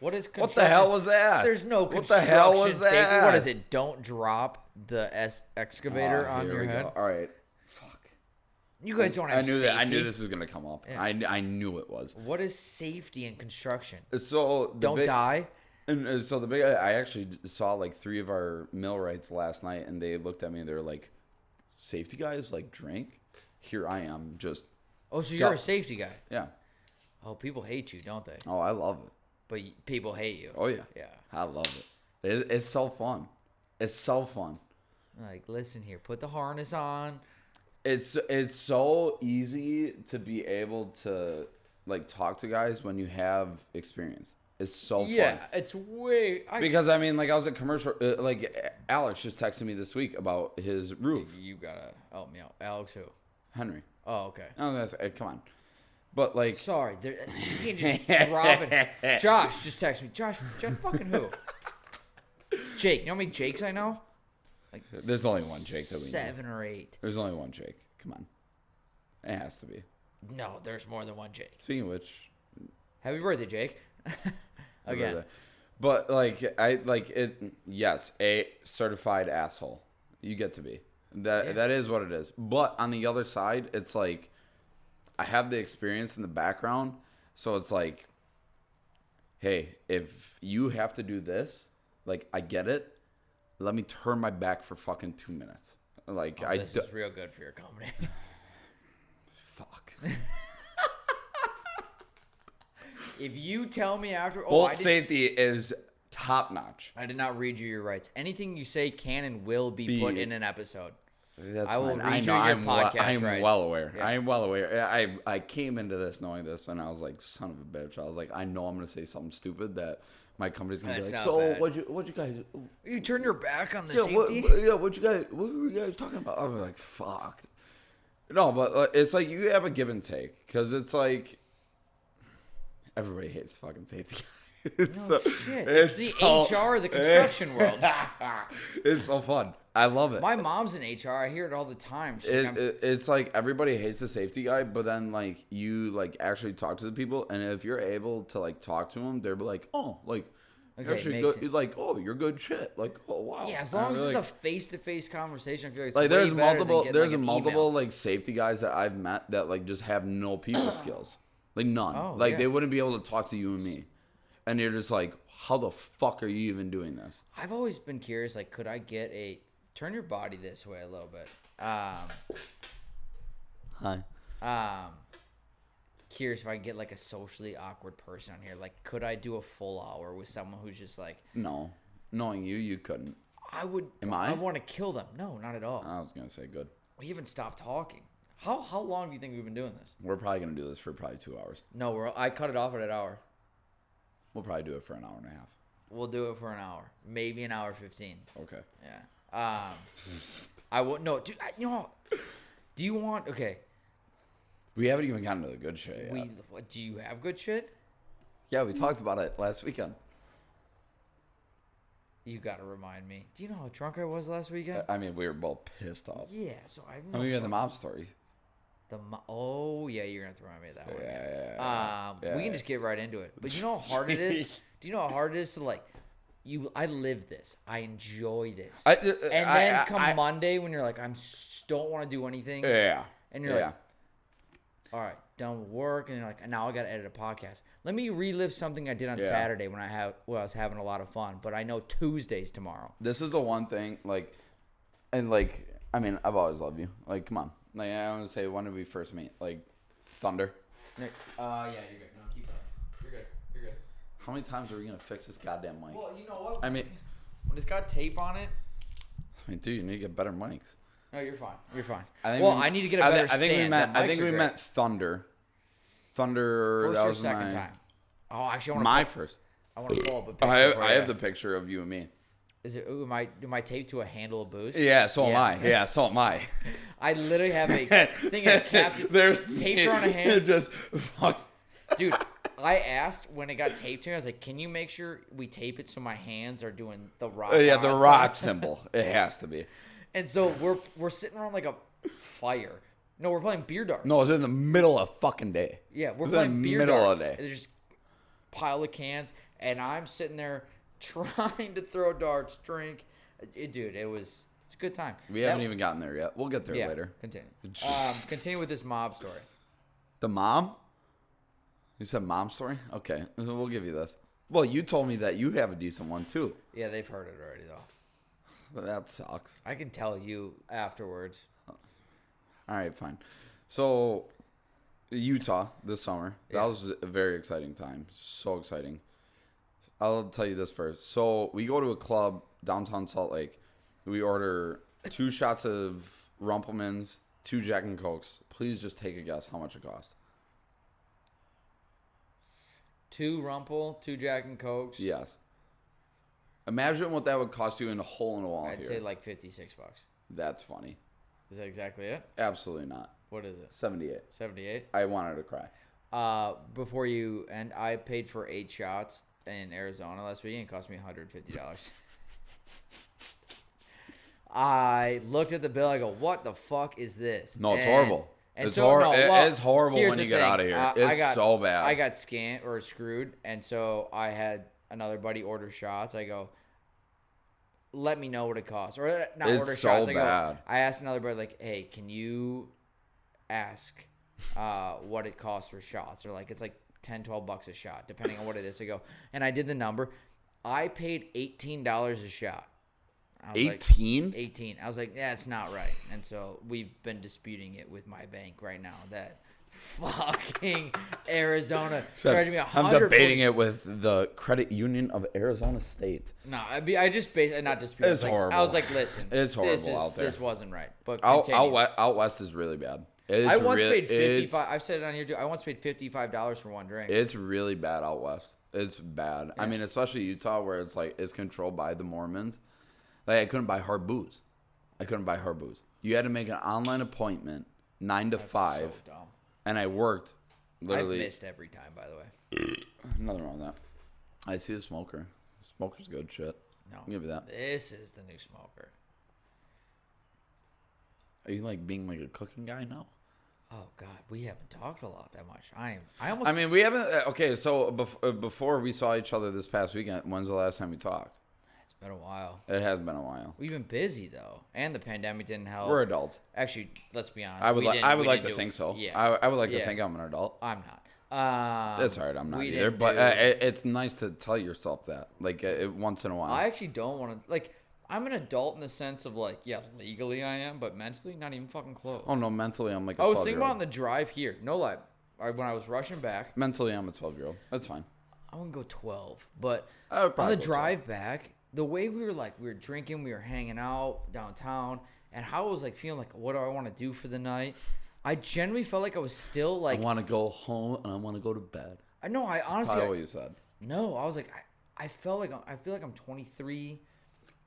What is What the hell was that? There's no What the construction hell was safety. that? What is it? Don't drop the excavator on Here your we head. go. All right. Fuck. You guys don't have I knew safety. that. I knew this was gonna come up. Yeah. I knew it was. What is safety in construction? So the Don't die. And so the big, I actually saw like 3 of our millwrights last night, and they looked at me and they were like, "Safety guys like drink." Here I am, just Oh, so you're a safety guy. yeah. Oh, people hate you, don't they? Oh, I love it. But people hate you. Oh yeah, Yeah. I love it. It's so fun. It's so fun. Like, listen here, put the harness on. It's so easy to be able to like talk to guys when you have experience. It's so fun. Yeah, it's way. Because I mean, like I was at commercial. Like Alex just texted me this week about his roof. You gotta help me out, Alex. Who? Henry. Oh, okay. I was gonna say, come on. But like, Sorry, you can't just drop it. Josh just texted me. Josh fucking who? Jake. You know how many Jakes I know? Like there's only one Jake that we know. 7 or 8. There's only one Jake. Come on. It has to be. No, there's more than one Jake. Speaking of which, Happy birthday, Jake. Again. But like I like it. Yes, a certified asshole. You get to be that. Yeah. That is what it is. But on the other side, it's like I have the experience in the background, so it's like, hey, if you have to do this, like I get it. Let me turn my back for fucking 2 minutes. Like This is real good for your company. fuck. If you tell me after, Bolt safety is top notch. I did not read you your rights. Anything you say can and will be put in an episode. That's I will fine. read you I your know. podcast I'm rights. well aware. Yeah. I am well aware. I came into this knowing this, and I was like, son of a bitch. I was like, I know I'm gonna say something stupid that my company's gonna That's be like. not So bad. what you guys? You turn your back on the Yeah, safety. what were you guys talking about? I was like, fuck. No, but it's like you have a give and take because it's like everybody hates fucking safety. It's No so, shit. It's the HR of the construction world. It's so fun. I love it. My mom's in HR. I hear it all the time. She's like, It's like everybody hates the safety guy, but then like you like actually talk to the people, and if you're able to like talk to them, they're like, oh, like you're Okay, actually makes good. Like, oh, you're good shit. Like, oh wow. yeah, as And long as I'm it's like, a face-to-face conversation, I feel like it's like way there's better than multiple getting, there's like, a an multiple email. like safety guys that I've met that like just have no people skills, like none. Oh, Like yeah. they wouldn't be able to talk to you and me, and you're just like, how the fuck are you even doing this? I've always been curious, like, could I get turn your body this way a little bit. Hi. Curious if I can get like a socially awkward person on here. Like, could I do a full hour with someone who's just like, No, knowing you couldn't. I would. Am I? I want to kill them. No, not at all. I was gonna say good. We haven't stopped talking. How long do you think we've been doing this? We're probably gonna do this for probably 2 hours. No, I cut it off at an hour. We'll probably do it for an hour and a half. We'll do it for an hour, maybe an hour 15. Okay. Yeah. I will no, dude. You know, do you want? Okay. We haven't even gotten to the good shit yet. What do you have good shit? Yeah, we talked about it last weekend. You gotta remind me. Do you know how drunk I was last weekend? I mean, we were both pissed off. Yeah. So I've. I mean, we had the mom story. Oh yeah, you're gonna have to remind me of that one. Yeah. We can just get right into it. But you know how hard it is. Do you know how hard it is to like? I live this. I enjoy this. And then come Monday when you're like, don't want to do anything. Yeah. And you're like, all right, done with work, and they're like, now I got to edit a podcast. Let me relive something I did on Yeah. Saturday when I was having a lot of fun. But I know Tuesday's tomorrow. This is the one thing, like, and like, I mean, I've always loved you. Like, come on. Like, I want to say, when did we first meet? Like, Thunder. Yeah, you're good. No, keep going. You're good. You're good. How many times are we gonna fix this goddamn mic? Well, you know what? I mean, when it's got tape on it. Dude, you need to get better mics. No, you're fine. You're fine. I I need to get a better stand. I think we meant Thunder. Thunder. First that or was second time? Oh, actually, first. I want to pull up a picture. I have the picture of you and me. Is it? Am I taped to a handle of booze? Yeah, so am I. Yeah, so am I. I literally have a thing of captain taped on a hand. Just fuck. Dude, I asked when it got taped to me. I was like, "Can you make sure we tape it so my hands are doing the rock?" Yeah, the odds?" rock symbol. It has to be. And so we're sitting around like a fire. No, we're playing beer darts. No, it's in the middle of fucking day. Yeah, we're It's playing in the beer middle darts. of the day. There's just pile of cans, and I'm sitting there trying to throw darts, drink. Dude, it's a good time. We haven't even gotten there yet. We'll get there later. Continue. Continue with this mob story. The mom? You said mom story? Okay, we'll give you this. Well, you told me that you have a decent one too. Yeah, they've heard it already though. That sucks. I can tell you afterwards. All right, fine. So, Utah this summer. That was a very exciting time. So exciting. I'll tell you this first. So, we go to a club downtown Salt Lake. We order 2 shots of Rumpelmans, 2 Jack and Cokes. Please just take a guess how much it cost. 2 Rumpel, 2 Jack and Cokes. Yes. Imagine what that would cost you in a hole in a wall I'd here. say like $56. That's funny. Is that exactly it? Absolutely not. What is it? 78. 78. I wanted to cry. Before you end, I paid for 8 shots in Arizona last week and it cost me $150. I looked at the bill. I go, "What the fuck is this?" No, it's horrible. And It's so, no, well, it's horrible here's when the you get thing. out of here. I It's got, so bad. I got scanned or screwed, and so I had another buddy order shots. I go, "Let me know what it costs," or not It's order so shots. bad. I asked another buddy like, "Hey, can you ask what it costs for shots?" Or like it's like $10-12 a shot, depending on what it is. I go, and I did the number. I paid $18 a shot. I was 18? Like, 18. I was like, yeah, it's not right. And so we've been disputing it with my bank right now that fucking Arizona charged me I'm debating it with the Credit Union of Arizona State. No, I just not disputing. It's horrible. I was like, listen, It's horrible out there. This wasn't right. But Out west is really bad. I once paid $55. I've said it on here too. I once paid $55 for one drink. It's really bad out west. It's bad. Yeah. I mean, especially Utah, where it's like it's controlled by the Mormons. Like I couldn't buy hard booze. You had to make an online appointment 9 to 5. So dumb. And I worked literally. I've missed every time, by the way. Nothing wrong with that. I see the smoker. Smoker's good shit. No, I'll give you that. This is the new smoker. Are you like being like a cooking guy now? Oh God, we haven't talked a lot that much. I mean, we haven't. Okay, so before we saw each other this past weekend, when's the last time we talked? It's been a while. It has been a while. We've been busy though, and the pandemic didn't help. We're adults. Actually, let's be honest. I would like to do think it. so. Yeah, I would like to think I'm an adult. I'm not. That's hard. I'm not we either. didn't But do- it's nice to tell yourself that, like once in a while. I actually don't want to. Like, I'm an adult in the sense of like, yeah, legally I am, but mentally not even fucking close. Oh no, mentally I'm like a 12-year-old. I was thinking about on the drive here. No lie. When I was rushing back, Mentally I'm a 12-year-old. That's fine. I wouldn't go 12, but I would on probably the go drive back, the way we were drinking, we were hanging out downtown, and how I was like feeling like, what do I want to do for the night? I genuinely felt like I was still like, I want to go home and I want to go to bed. I know. I honestly, Probably what you said. no, I was like, I feel like I'm 23.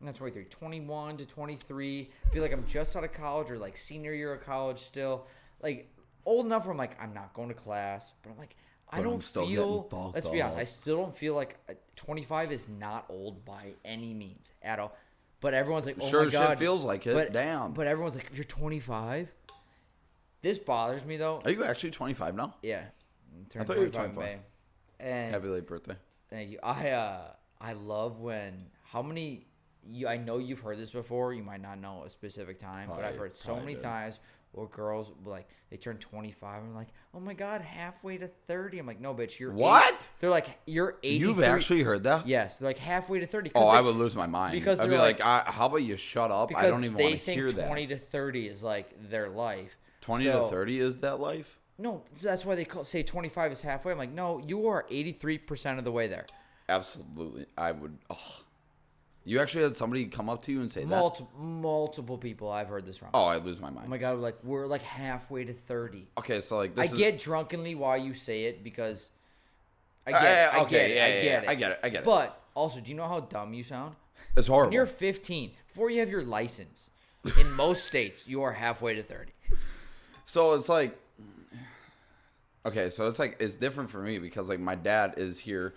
Not 23, 21 to 23. I feel like I'm just out of college or like senior year of college still. Like old enough where I'm like, I'm not going to class. But I'm like, I But don't I'm still feel, getting bulked let's be honest, up. I still don't feel like 25 is not old by any means at all. But everyone's like, oh Sure my as God. shit feels like it. But, Damn. But everyone's like, you're 25? This bothers me though. Are you actually 25 now? Yeah. I thought you were 25 in 24. May. And Happy late birthday. thank you. I love when I know you've heard this before. You might not know a specific time, but I've heard so many times Or girls, like, they turn 25 and like, oh my God, halfway to 30. I'm like, no, bitch, you're What? They're like, you're 83. You've actually heard that? Yes, they're like halfway to 30. Oh, I would lose my mind. Because I'd they're be like, like- how about you shut up? I Because don't even they want to think hear 20 that. to 30 is like their life. 20 So- to 30 is that life? No, that's why they say 25 is halfway. I'm like, no, you are 83% of the way there. Absolutely. I would. Oh. You actually had somebody come up to you and say Multiple people I've heard this from. that? Oh, I'd lose my mind. Oh my God, like we're like halfway to 30. Okay, so like I this get drunkenly why you say it because I get it. I get it. But also, do you know how dumb you sound? It's horrible. When you're 15, before you have your license, in most states, you are halfway to 30. So it's like, okay, so it's like, it's different for me because like my dad is here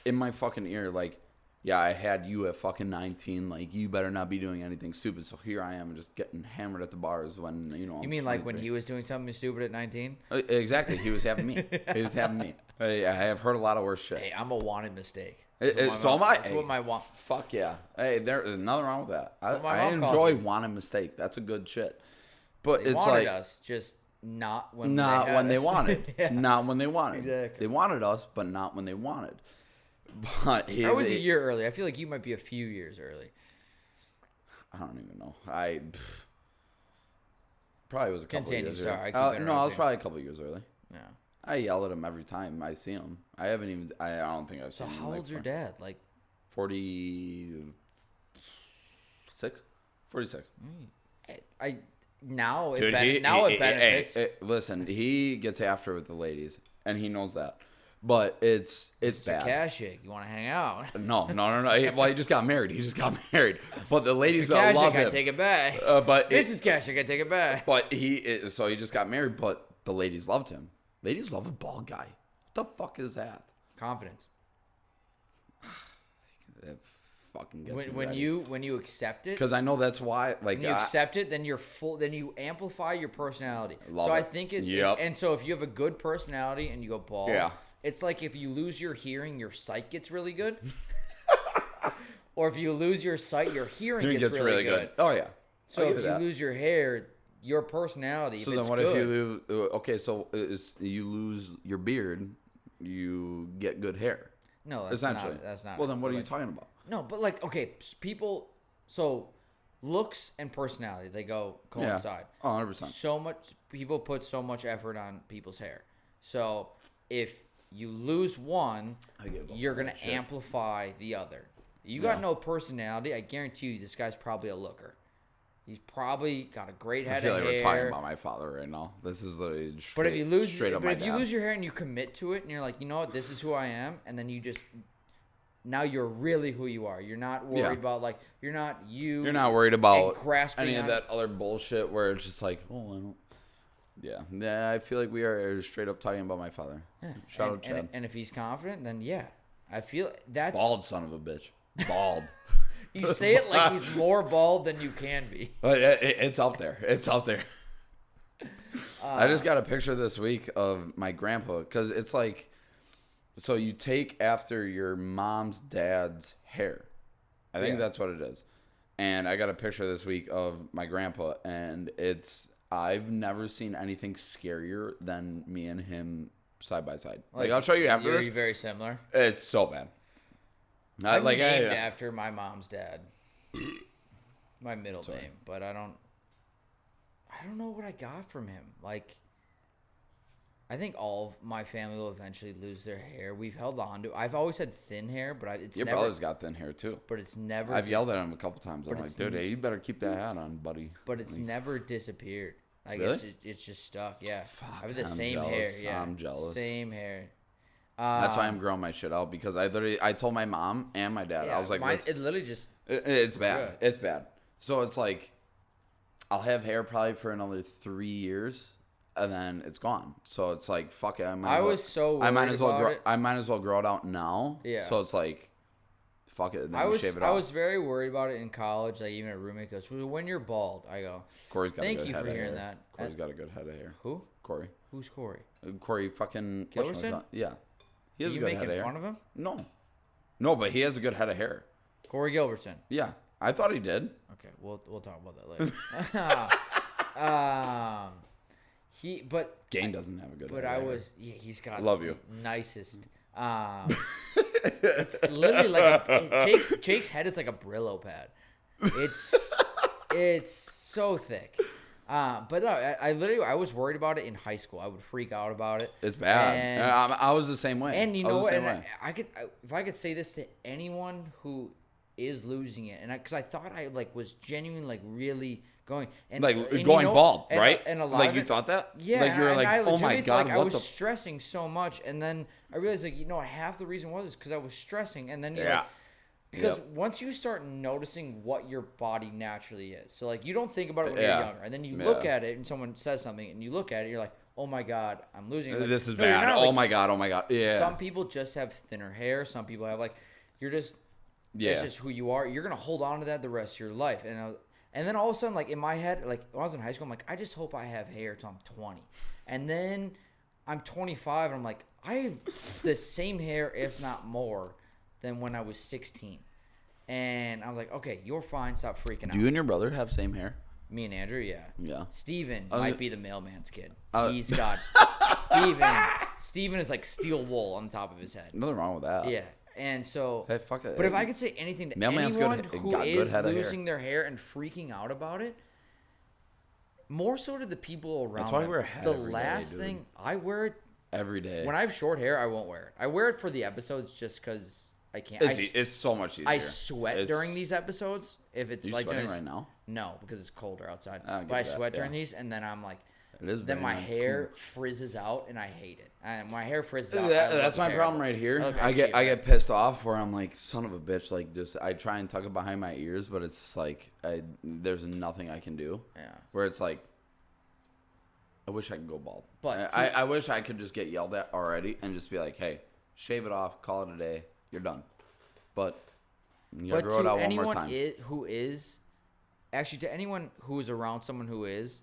in my fucking ear, like, yeah, I had you at fucking 19, like, you better not be doing anything stupid. So here I am just getting hammered at the bars when, you know, You mean like when he was doing something stupid at 19? Exactly, he was having me. He was having me. I have heard a lot of worse shit. Hey, I'm a wanted mistake. So am I. That's what my want. Fuck yeah. Hey, there's nothing wrong with that. That's what my I mom calls enjoy me. wanting mistake. That's a good shit. But They it's wanted like us, just not when not they when they had us. wanted. Yeah. Not when they wanted. Exactly. They wanted us, but not when they wanted. But I was a year early. I feel like you might be a few years early. I don't even know. Probably was a couple Continue, years sorry, I early. keep No, I was interrupting. probably a couple years early. Yeah. I yell at him every time I see him. I haven't even. I don't think I've So seen him. how old's your dad? Like 46. 46. I now it Dude, it benefits. Listen, he gets after with the ladies, and he knows that. But it's bad. Kaschak, you want to hang out? No. Well, he just got married. But the ladies Kaschak, love I him. take it back. But This is Kaschak, I take it back. But so he just got married. But the ladies loved him. Ladies love a bald guy. What the fuck is that? Confidence. It fucking gets me When ready. you accept it, Because I know that's why. Like when you accept it, then you're full. Then you amplify your personality. Love so I it. think it's Yep. and so if you have a good personality and you go bald, Yeah. it's like if you lose your hearing, your sight gets really good. Or if you lose your sight, your hearing it gets really good. Oh yeah. So I'll if give you you that. lose your hair, your personality. So if then it's what good, if you lose? Okay, so you lose your beard, you get good hair. No, that's Essentially. not. That's not. Well, then what are you like, talking about? No, but like, okay, people. So, looks and personality, they go coincide. Oh, 100%. So much people put so much effort on people's hair. So if you lose one, I give up you're on gonna that shit. amplify the other. You got no personality. I guarantee you, this guy's probably a looker. He's probably got a great I head feel of like hair. we're talking about my father right now. This is the straight, But if you lose, straight up but my if you dad. lose your hair and you commit to it, and you're like, you know what, this is who I am, and then you just now you're really who you are. You're not worried Yeah. about like you're not you. You're not worried about and grasping any of on- that other bullshit where it's just like, oh, I don't. Yeah, I feel like we are straight up talking about my father. Yeah. Shout and, out Chad. and if he's confident, then yeah, I feel that's Bald son of a bitch. Bald. You say it like he's more bald than you can be. But it's up there. It's up there. I just got a picture this week of my grandpa because it's like, so you take after your mom's dad's hair. I think Yeah. that's what it is. And I got a picture this week of my grandpa, and I've never seen anything scarier than me and him side by side. Like I'll show you after You're this. very similar. It's so bad. I'm Like named after my mom's dad. My middle Sorry. name, but I don't know what I got from him. Like, I think all of my family will eventually lose their hair. We've held on to. I've always had thin hair, but it's your never. brother's got thin hair too. But it's never. I've yelled at him a couple times. I'm But like, it's dude, hey, you better keep that hat on, buddy. But it's never disappeared. Like Really? it's just stuck. Yeah. Fuck, I have the I'm same hair. jealous. Yeah. I'm jealous. Same hair. That's why I'm growing my shit out because I told my mom and my dad. Yeah, I was like, mine, listen, it literally just. it's bad. good. It's bad. So it's like, I'll have hair probably for another 3 years, and then it's gone. So it's like, fuck it. I was so I might worried as well about grow. it. I might as well grow it out now. Yeah. So it's like, fuck it. Then I was shave it I off. was very worried about it in college. Like even a roommate goes, "Well, when you're bald," I go, Corey's got "Thank a good you head for of hearing hair. that." Corey's got a good head of hair. Who? Corey. Who's Corey? Corey fucking Gilbertson? Yeah. He Are has you a good head making of hair. fun of him? No, but he has a good head of hair. Corey Gilbertson. Yeah, I thought he did. Okay, we'll talk about that later. Gain doesn't have a good. But head I right was. Yeah, he's got. Love the you. Nicest. It's literally like Jake's head is like a Brillo pad. It's so thick. But no, I was worried about it in high school. I would freak out about it. It's bad. And, I was the same way. and you know what? I If I could say this to anyone who is losing it, and because I thought I like was genuine, like really going and like and, going bald, and, right? And a lot like of you it, thought that? yeah. Like you were and like, I oh my legitimately, god, like, I what was the? stressing so much, and then I realized like half the reason was because I was stressing, and then you're Yeah. like. Because once you start noticing what your body naturally is, so like you don't think about it when you're younger, and then you look at it and someone says something and you look at it, you're like, oh my god, I'm losing it. Like, This is no, you're bad. not. Oh Like, my god. Yeah. some people just have thinner hair. Some people have like, you're just, it's just who you are. You're gonna hold on to that the rest of your life. And then all of a sudden, like in my head, like when I was in high school, I'm like, I just hope I have hair till I'm 20, and then I'm 25, and I'm like, I have the same hair, if not more, than when I was 16. And I was like, okay, you're fine. Stop freaking out. Do you and your brother have same hair? Me and Andrew, yeah. Yeah. Steven might be the mailman's kid. Uh, He's got Steven is like steel wool on the top of his head. Nothing wrong with that. Yeah. And so Hey, fuck it. But if I could say anything to Mailman's anyone good- who got good is head of hair. losing their hair and freaking out about it, more so to the people around That's why I them. wear a hat The every day, last dude. thing I wear it Every day. when I have short hair, I won't wear it. I wear it for the episodes just because I can't. it's so much easier. I sweat during these episodes. If it's You like sweating during right now? No, because it's colder outside. I get But I that, sweat during yeah. these, and then I'm like, It is then very my nice. hair frizzes out, and I hate it. And my hair frizzes out. That's my problem right here. I get pissed off where I'm like, son of a bitch. Like, just I try and tuck it behind my ears, but it's just like there's nothing I can do. Yeah. Where it's like, I wish I could go bald. But I wish I could just get yelled at already and just be like, hey, shave it off, call it a day, you're done. But you gotta grow it out one more time. To anyone who is around someone who is,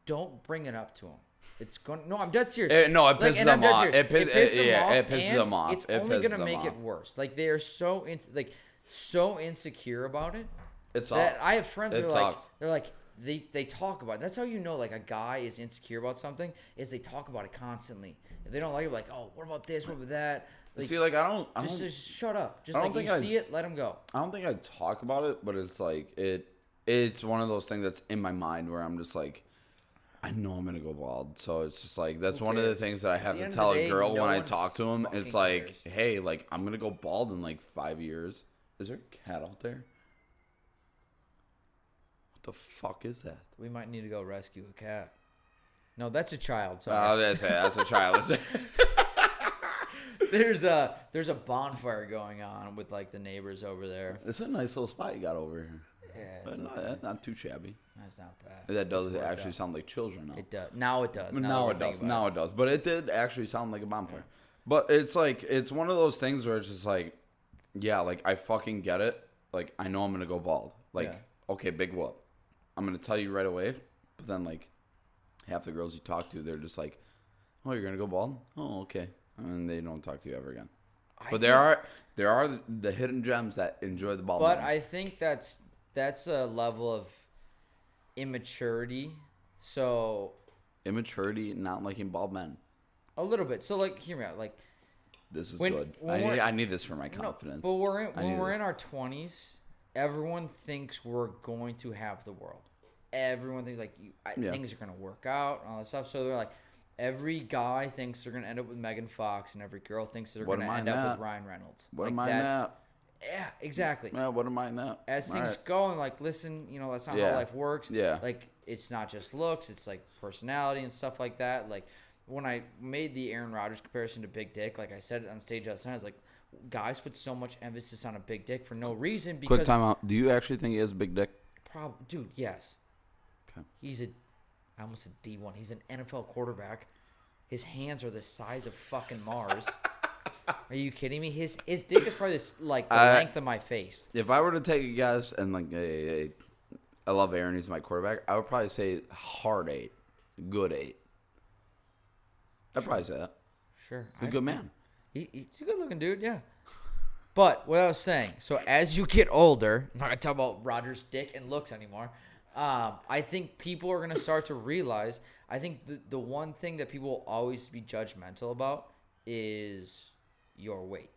don't bring it up to them. It's going. No, I'm dead serious. No, it pisses them off. It pisses them off. It's only gonna make it worse. Like they are so insecure about it. It's that I have friends that are like they talk about it. That's how you know like a guy is insecure about something is they talk about it constantly. If they don't like it, like, oh, what about this? What about that? Like, see, like I don't just shut up. Just I don't like think you see it, let him go. I don't think I talk about it, but it's like it's one of those things that's in my mind where I'm just like, I know I'm gonna go bald, so it's just like that's one of the things that I have to tell a girl when I talk to him. It's like, hey, like I'm gonna go bald in like 5 years. Is there a cat out there? What the fuck is that? We might need to go rescue a cat. No, that's a child. Oh, Sorry. that's a child. There's a bonfire going on with like the neighbors over there. It's a nice little spot you got over here. Yeah, But not too shabby. that's not bad. That does actually sound like children now. It does. Now it does. Now it does. Now it does. But it did actually sound like a bonfire. But it's like, it's one of those things where it's just like, yeah, like I fucking get it. Like I know I'm going to go bald. Like, okay, big whoop. I'm going to tell you right away. But then like half the girls you talk to, they're just like, oh, you're going to go bald? Oh, okay. And they don't talk to you ever again. But there are the hidden gems that enjoy the bald. But I think that's a level of immaturity. So immaturity, not liking bald men. a little bit. So like, hear me out. Like this is good. I need this for my confidence. No, but when we're in our 20s, everyone thinks we're going to have the world. Everyone thinks like things are going to work out and all that stuff. So they're like, every guy thinks they're going to end up with Megan Fox, and every girl thinks they're going to end up with Ryan Reynolds. What am I in that? Yeah, exactly. Yeah, what am I in that? As things go, and like, listen, that's not how life works. Yeah. Like, it's not just looks, it's like personality and stuff like that. Like, when I made the Aaron Rodgers comparison to Big Dick, like I said it on stage last night, I was like, guys put so much emphasis on a big dick for no reason. Because quick time out. Do you actually think he has a big dick? Dude, yes. Okay. I almost said D1. He's an NFL quarterback. His hands are the size of fucking Mars. Are you kidding me? His dick is probably the length of my face. If I were to take a guess, and like, I love Aaron, he's my quarterback, I would probably say hard 8, good 8. I'd probably say that. Sure. He's a good man. He's a good looking dude, yeah. But what I was saying, so as you get older, I'm not gonna talk about Rodgers' dick and looks anymore. I think people are gonna start to realize. I think the one thing that people will always be judgmental about is your weight,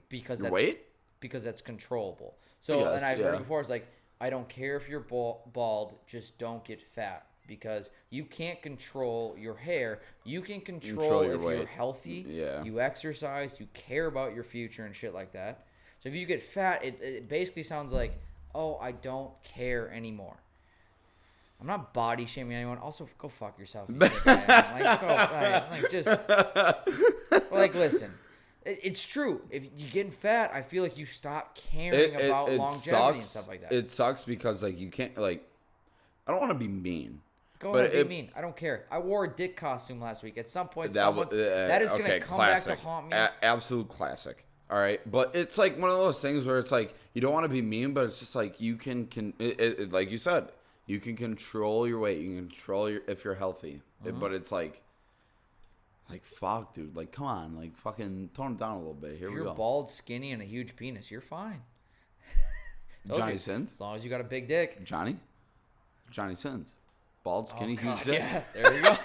because that's weight? because that's controllable. So, Yes, and I've heard yeah. it before. It's like, I don't care if you're bald, just don't get fat, because you can't control your hair. You can control your if you're weight. healthy. Yeah. You exercise. You care about your future and shit like that. So if you get fat, it basically sounds like, oh, I don't care anymore. I'm not body shaming anyone. Also, go fuck yourself. You dick man. Like, go, like, just, like, listen. It's true. If you're getting fat, I feel like you stop caring about longevity and stuff like that. It sucks because, like, you can't, like, I don't want to be mean. Go ahead, be mean. I don't care. I wore a dick costume last week. At some point, that is going to come back to haunt me. Absolute classic. All right, but it's like one of those things where it's like you don't want to be mean, but it's just like you can like you said, you can control your weight. You can control if you're healthy. But it's like fuck, dude. Like, come on, like fucking tone it down a little bit. Here if we go. You're bald, skinny, and a huge penis. You're fine. Johnny Sins. As long as you got a big dick. Johnny Sins. Bald, skinny, huge dick. Yeah, there you go.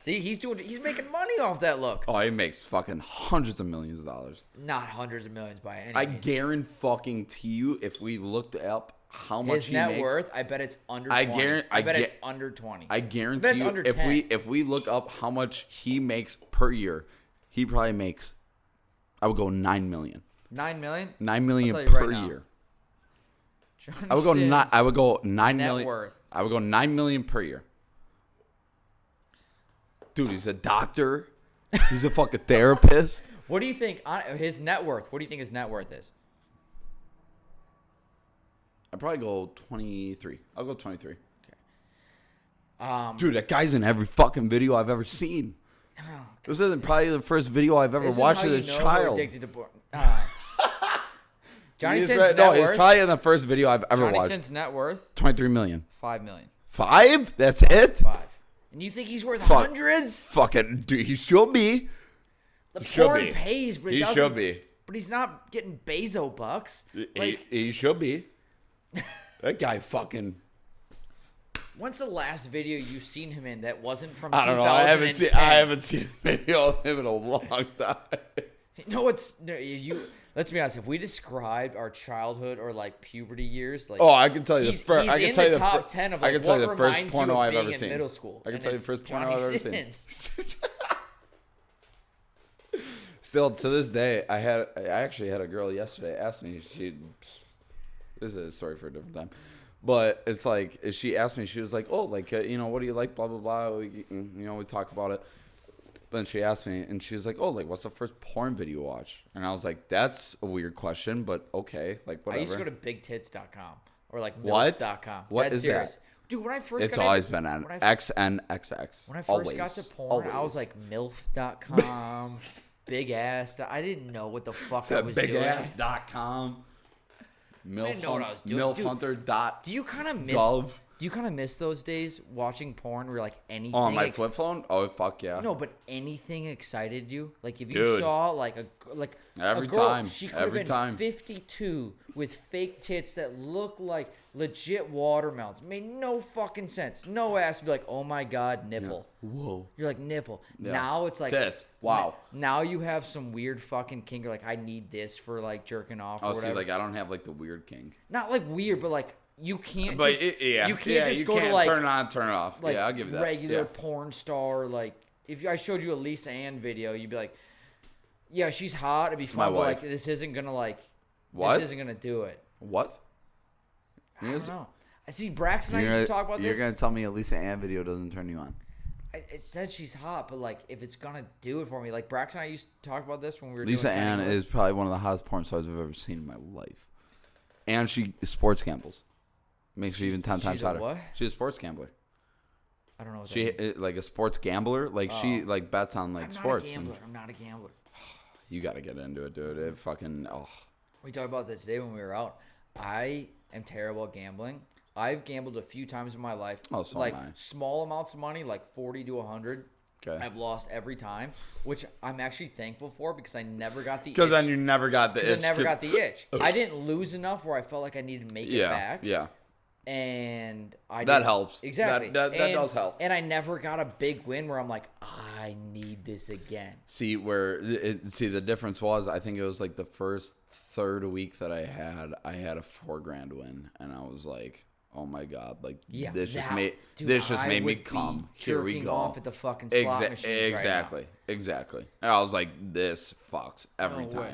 See, he's making money off that look. Oh, he makes fucking hundreds of millions of dollars. Not hundreds of millions by any I means. guarantee you, if we looked up how much His net worth, I bet it's under 20. I bet it's under 20. I guarantee you, under 10. if we look up how much he makes per year, he probably makes, I would go $9 million. $9 million? $9 million I'll tell you per right now. year. Johnny I would go Sins, I would go $9 net million. worth. I would go $9 million per year. Dude, he's a doctor. He's a fucking therapist. What do you think his net worth? What do you think his net worth is? I'd probably go 23. I'll go 23. Okay. Dude, that guy's in every fucking video I've ever seen. This isn't probably the first video I've ever watched as a child. Addicted to porn. Johnny Sins' net No, worth. it's probably in the first video I've ever Johnny watched. Sins' net worth. 23 million. $5 million. 5? That's it? 5. And you think he's worth hundreds? Fucking, dude, he should be. The should porn be. pays, but He doesn't. should be. But he's not getting Bezo bucks. He should be. That guy fucking. When's the last video you've seen him in that wasn't from I don't 2010? know. I haven't seen a video of him in a long time. Let's be honest. If we described our childhood or like puberty years, like I can tell you the he's first. I in can tell you the the top 10 of I like can tell what you the first reminds you porno of I've being ever in seen. middle school. I can And tell you the it's first porno Johnny I've ever Sins. seen. Still to this day, I actually had a girl yesterday ask me. This is a story for a different time, but it's like she asked me. She was like, "Oh, like what do you like? Blah blah blah." We talk about it. Then she asked me, and she was like, "Oh, like what's the first porn video you watched?" And I was like, "That's a weird question, but okay, like whatever." I used to go to bigtits.com or like What? milf.com. What Dead is serious. that? Dude, when I first It's got always into, been an when I- XNXX. When I first always, got to porn, always. I was like milf.com, big ass. I didn't know what the fuck I was doing. bigass.com. didn't know what I was doing. Milfhunter.gov. Do you kind of miss? Do you kind of miss those days watching porn where like anything? On my flip phone? Oh fuck yeah! No, but anything excited you? Like if you Dude. saw like a Every girl, time. she could Every have been time. 52 with fake tits that look like legit watermelons. Made no fucking sense. No ass. You'd be like, oh my god, nipple. Whoa. You're like nipple. Yeah. Now it's like Tits. Wow. Now you have some weird fucking kink. You're like, I need this for like jerking off or Oh, whatever. see, like I don't have like the weird kink. Not like weird, but like you can't. But just, yeah, you can't just go to like turn it on, turn it off. like Yeah, I'll give you that. regular Yeah. porn star. Like if I showed you a Lisa Ann video, you'd be like, yeah, she's hot. It'd be my fun, but like wife. this isn't gonna like. What? This isn't gonna do it. What? I don't know. I see Braxton and I used to talk about You're this. gonna tell me a Lisa Ann video doesn't turn you on? It said she's hot, but like if it's gonna do it for me, like Braxton and I used to talk about this when we were Lisa doing Ann Tiny is probably one of the hottest porn stars I've ever seen in my life, and she sports gambles. Makes her even 10 times She's a hotter. what? She's a sports gambler. I don't know what She that means. like a sports gambler. Like she like bets on like I'm sports. not a gambler. And I'm not a gambler. you got to get into it, dude. It fucking We talked about that today when we were out. I am terrible at gambling. I've gambled a few times in my life. Oh, so like am I. small amounts of money, like 40 to 100. Okay. I've lost every time, which I'm actually thankful for because I never got the itch. Because then you never got the itch. I never got the itch. I didn't lose enough where I felt like I needed to make it back. Yeah. and That helps. Exactly. That does help. And I never got a big win where I'm like, I need this again. See the difference was, I think it was like the first third week that I had a $4,000 win, and I was like, oh my god, like this just made me come. Here we go. Off at the fucking slot machines exactly, right exactly. And I was like, this fucks every No way.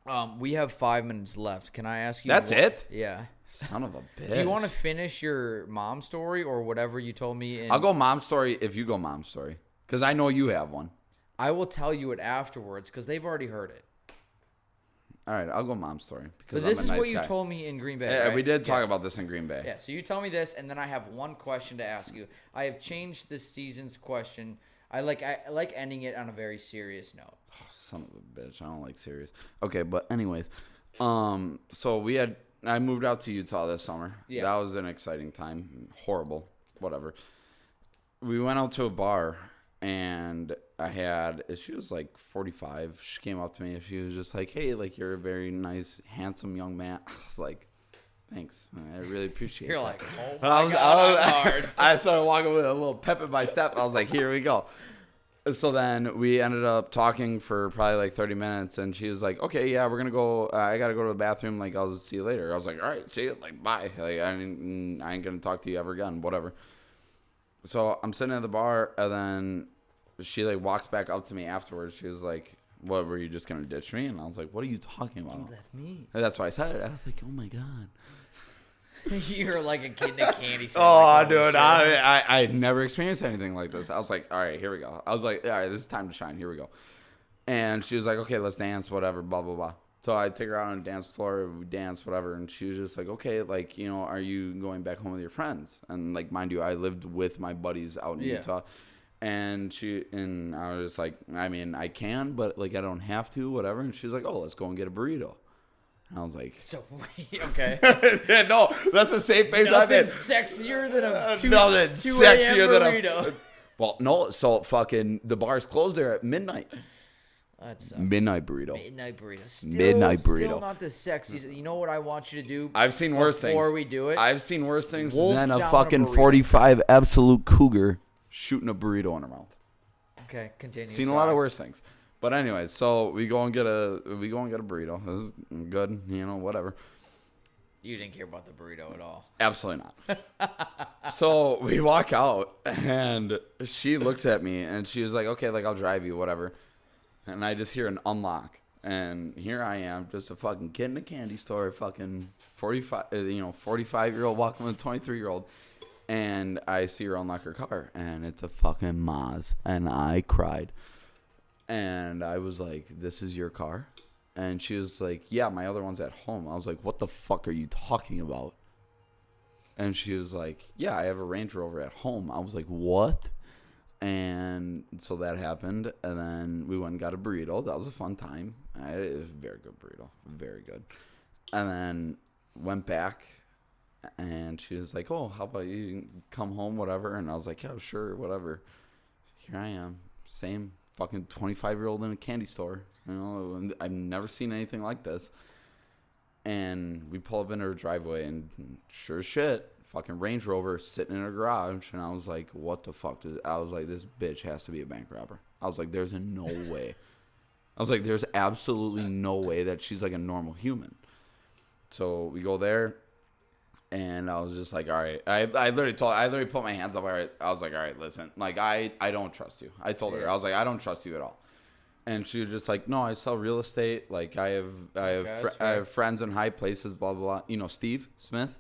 time. We have 5 minutes left. Can I ask you? That's it? Yeah. Son of a bitch. Do you want to finish your mom story or whatever you told me? I'll go mom story if you go mom story, because I know you have one. I will tell you it afterwards because they've already heard it. All right, I'll go mom story because But this I'm a is nice what you guy. told me in Green Bay. Yeah, right? we did talk about this in Green Bay. Yeah, so you tell me this, and then I have one question to ask you. I have changed this season's question. I like ending it on a very serious note. Oh, son of a bitch, I don't like serious. Okay, but anyways, so I moved out to Utah this summer. Yeah. That was an exciting time. Horrible, whatever. We went out to a bar, and she was like 45. She came up to me, and she was just like, hey, like, you're a very nice, handsome young man. I was like, thanks. I really appreciate it. You're like, oh my God, I'm hard. I started walking with a little pep in my step. I was like, here we go. So then we ended up talking for probably like 30 minutes, and she was like, okay, yeah, we're going to go. I got to go to the bathroom. Like, I'll see you later. I was like, all right, see you. Like, bye. Like, I ain't going to talk to you ever again, whatever. So I'm sitting at the bar, and then she like walks back up to me afterwards. She was like, what, were you just going to ditch me? And I was like, what are you talking about? You left me. And that's what I said. I was like, oh my God. You're like a kid in a candy store. Oh, like, dude, shit. I never experienced anything like this. I was like, all right, here we go. I was like, all right, this is time to shine. Here we go. And she was like, okay, let's dance, whatever, blah, blah, blah. So I take her out on the dance floor, we dance, whatever. And she was just like, okay, like, you know, are you going back home with your friends? And like, mind you, I lived with my buddies out in Utah. And I was just like, I mean, I can, but like, I don't have to, whatever. And she's like, oh, let's go and get a burrito. And I was like, So, okay. yeah, no, that's the same face I've Nothing been. sexier than a 2 sexier than burrito. Well, no, so fucking the bars closed there at midnight. That sucks. Midnight burrito. Midnight burrito. Still not the sexiest. You know what I want you to do? I've seen worse things. Before we do it, I've seen worse things Wolf than a down fucking a burrito. 45 absolute cougar shooting a burrito in her mouth. Okay, continue. Seen a lot of worse things. But anyways, so we go and get a burrito. This is good, you know, whatever. You didn't care about the burrito at all. Absolutely not. So we walk out, and she looks at me, and she was like, okay, like, I'll drive you, whatever. And I just hear an unlock. And here I am, just a fucking kid in a candy store, fucking 45-year-old walking with a 23-year-old. And I see her unlock her car, and it's a fucking Maz. And I cried. And I was like, this is your car? And she was like, yeah, my other one's at home. I was like, what the fuck are you talking about? And she was like, yeah, I have a Range Rover at home. I was like, what? And so that happened. And then we went and got a burrito. That was a fun time. It was a very good burrito. Very good. And then went back. And she was like, oh, how about you come home, whatever? And I was like, yeah, sure, whatever. Here I am. Same fucking 25-year-old in a candy store. You know, I've never seen anything like this. And we pull up into her driveway, and sure as shit, fucking Range Rover sitting in her garage. And I was like, what the fuck? I was like, this bitch has to be a bank robber. I was like, there's no way. I was like, there's absolutely no way that she's like a normal human. So we go there. And I was just like, all right. I literally put my hands up. All right. I was like, all right, listen. Like, I don't trust you. I told her. I was like, I don't trust you at all. And she was just like, no, I sell real estate. Like, I have friends in high places, blah, blah, blah. You know, Steve Smith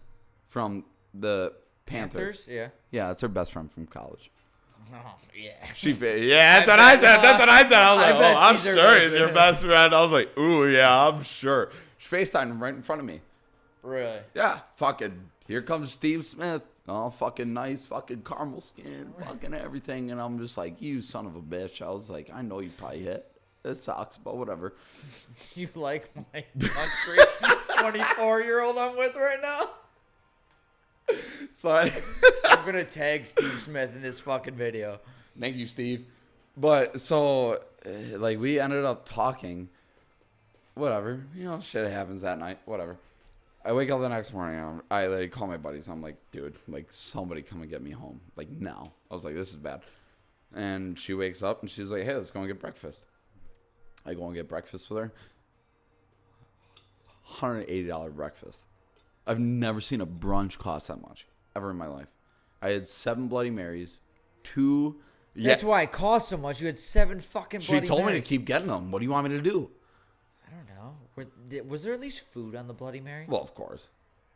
from the Panthers? Yeah. Yeah, that's her best friend from college. Oh, yeah. That's what I said. I was like, bet I'm she's her sure best he's your friend. best friend. I was like, ooh, yeah, I'm sure. She FaceTimed him right in front of me. Really? Yeah, fucking, here comes Steve Smith. Oh, fucking nice, fucking caramel skin, fucking everything. And I'm just like, you son of a bitch. I was like, I know you probably hit. It sucks, but whatever. You like my country 24-year-old I'm with right now? So I'm going to tag Steve Smith in this fucking video. Thank you, Steve. But so, like, we ended up talking. Whatever. You know, shit happens that night. Whatever. I wake up the next morning. I like call my buddies. I'm like, dude, like somebody come and get me home. Like now. I was like, this is bad. And she wakes up and she's like, hey, let's go and get breakfast. I go and get breakfast with her. $180 breakfast. I've never seen a brunch cost that much ever in my life. I had 7 Bloody Marys, 2. That's why it cost so much. You had 7 fucking She Bloody told me Marys. to keep getting them. What do you want me to do? I don't know. Was there at least food on the Bloody Mary? Well, of course.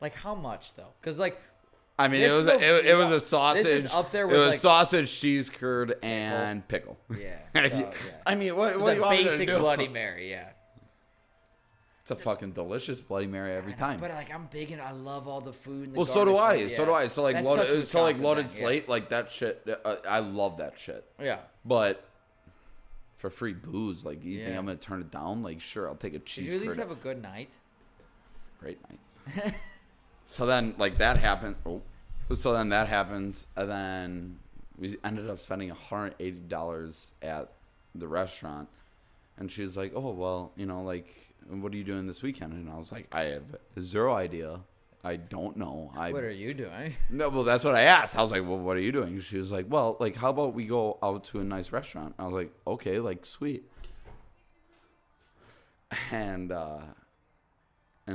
Like how much though? Because like, I mean, this it was a sausage. This is up there with it was like sausage, cheese curd, and pickle. Yeah. Yeah. I mean, what do The you want me to basic do? Bloody Mary, yeah. It's a fucking delicious Bloody Mary every time. But like I'm big and I love all the food. And the Well, so do I. garnish, So do I. So like That's such a loaded, Wisconsin loaded thing, yeah. slate, like that shit. I love that shit. Yeah. But for free booze, like you think Yeah. I'm gonna turn it down? Like sure, I'll take a cheese Did you at least curd. have a good night? Great night. So then like that happened. Oh. So then that happens, and then we ended up spending $180 at the restaurant. And she was like, oh, well, you know, like, what are you doing this weekend? And I was like, I have 0 idea. I don't know. What are you doing? No, well, that's what I asked. I was like, well, what are you doing? She was like, well, like, how about we go out to a nice restaurant? I was like, okay, like, sweet. And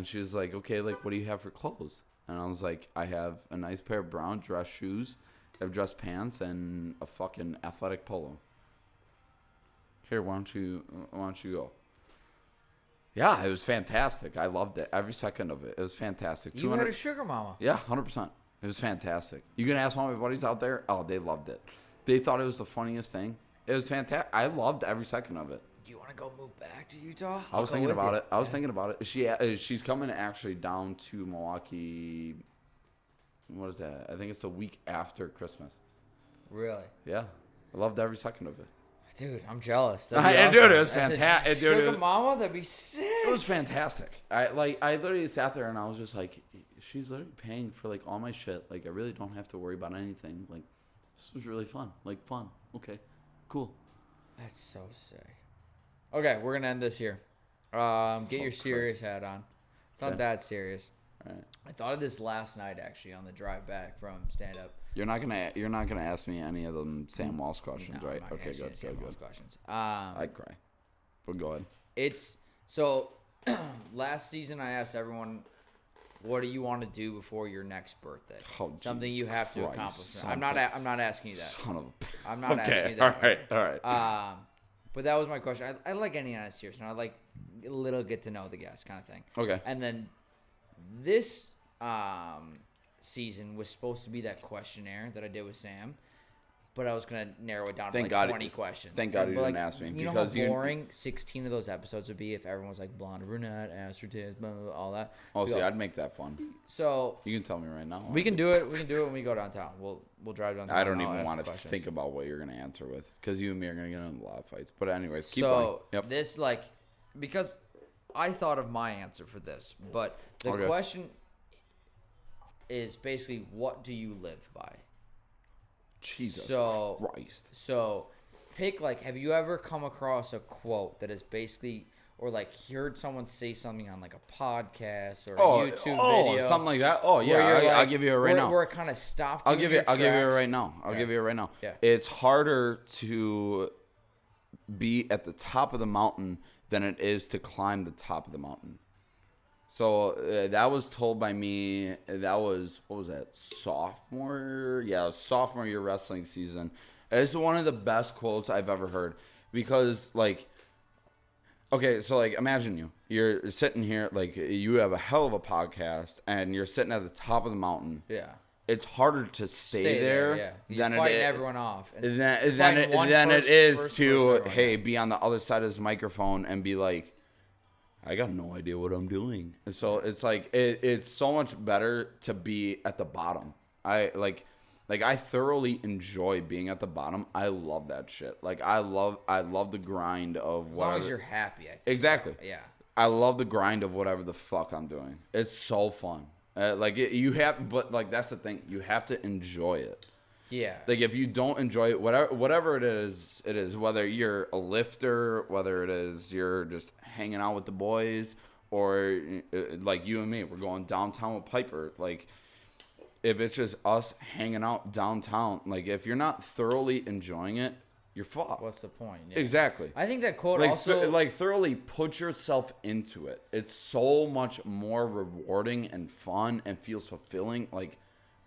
she was like, okay, like, what do you have for clothes? And I was like, I have a nice pair of brown dress shoes, I have dress pants, and a fucking athletic polo. Here, why don't you go? Yeah, it was fantastic. I loved it. Every second of it. It was fantastic. You had a Sugar Momma. Yeah, 100%. It was fantastic. You can ask one of my buddies out there. Oh, they loved it. They thought it was the funniest thing. It was fantastic. I loved every second of it. Do you want to go move back to Utah? I was thinking about it. I was thinking about it. She's coming actually down to Milwaukee. What is that? I think it's the week after Christmas. Really? Yeah. I loved every second of it. Dude, I'm jealous. Dude, it was fantastic. Sugar Momma, that'd be sick. It was fantastic. I literally sat there and I was just like, she's literally paying for like all my shit. Like I really don't have to worry about anything. Like this was really fun. Like fun. Okay, cool. That's so sick. Okay, we're gonna end this here. Get your serious hat on. It's not that serious. All right. I thought of this last night actually on the drive back from stand up. You're not gonna ask me any of them Sam Walsh questions, No, right? I'm not Okay, gonna good. answer any Good. of those questions. I'd cry. But go ahead. It's so last season I asked everyone, what do you want to do before your next birthday? Oh, Something Jesus you have to Christ, accomplish. something. I'm not asking you that. Son of a... I'm not asking you Okay, that. all right. But that was my question. I like any honest serious, and I like a little get to know the guest kind of thing. Okay. And then this season was supposed to be that questionnaire that I did with Sam, but I was gonna narrow it down to like 20 questions. Thank God you But, didn't like, ask me. You know because how boring 16 of those episodes would be if everyone was like blonde or brunette, ass or tits, blah, blah, blah, all that. Oh, We see, go- I'd make that fun. So You can tell me right now. we can do it. We can do it when we go downtown. We'll drive downtown. I don't and I'll even ask want the to questions. think about what you're gonna answer with, because you and me are gonna get in a lot of fights. But anyways, keep So going. Yep. this like because I thought of my answer for this, but the Okay. question is basically what do you live by? Jesus So- Christ. So pick like have you ever come across a quote that is basically or like heard someone say something on like a podcast or a YouTube video something like that. Oh where yeah, you're I'll like- give you it right where, now. where it kind of stopped I'll you give in you. your I'll give you it tracks? right now. I'll Yeah. give you it right now. Yeah. It's harder to be at the top of the mountain than it is to climb the top of the mountain. So that was told by me. That was what was that? Sophomore? Yeah, it was sophomore year wrestling season. It's one of the best quotes I've ever heard because like. Okay, so like imagine you're sitting here like you have a hell of a podcast and you're sitting at the top of the mountain. Yeah. It's harder to stay there yeah. You're than fighting it is. everyone off. And Than fighting one it first is to everyone. hey be on the other side of this microphone and be like, I got no idea what I'm doing. And so it's like it's so much better to be at the bottom. I thoroughly enjoy being at the bottom. I love that shit. Like I love the grind of As long as you're happy, I think. Exactly. Yeah. I love the grind of whatever the fuck I'm doing. It's so fun. But that's the thing. You have to enjoy it. Yeah. Like if you don't enjoy it, whatever it is. Whether you're a lifter, whether it is you're just hanging out with the boys, or like you and me, we're going downtown with Piper. Like, if it's just us hanging out downtown, like if you're not thoroughly enjoying it, you're fucked. What's the point? Yeah. Exactly. I think that quote Like, also thoroughly put yourself into it. It's so much more rewarding and fun and feels fulfilling. Like,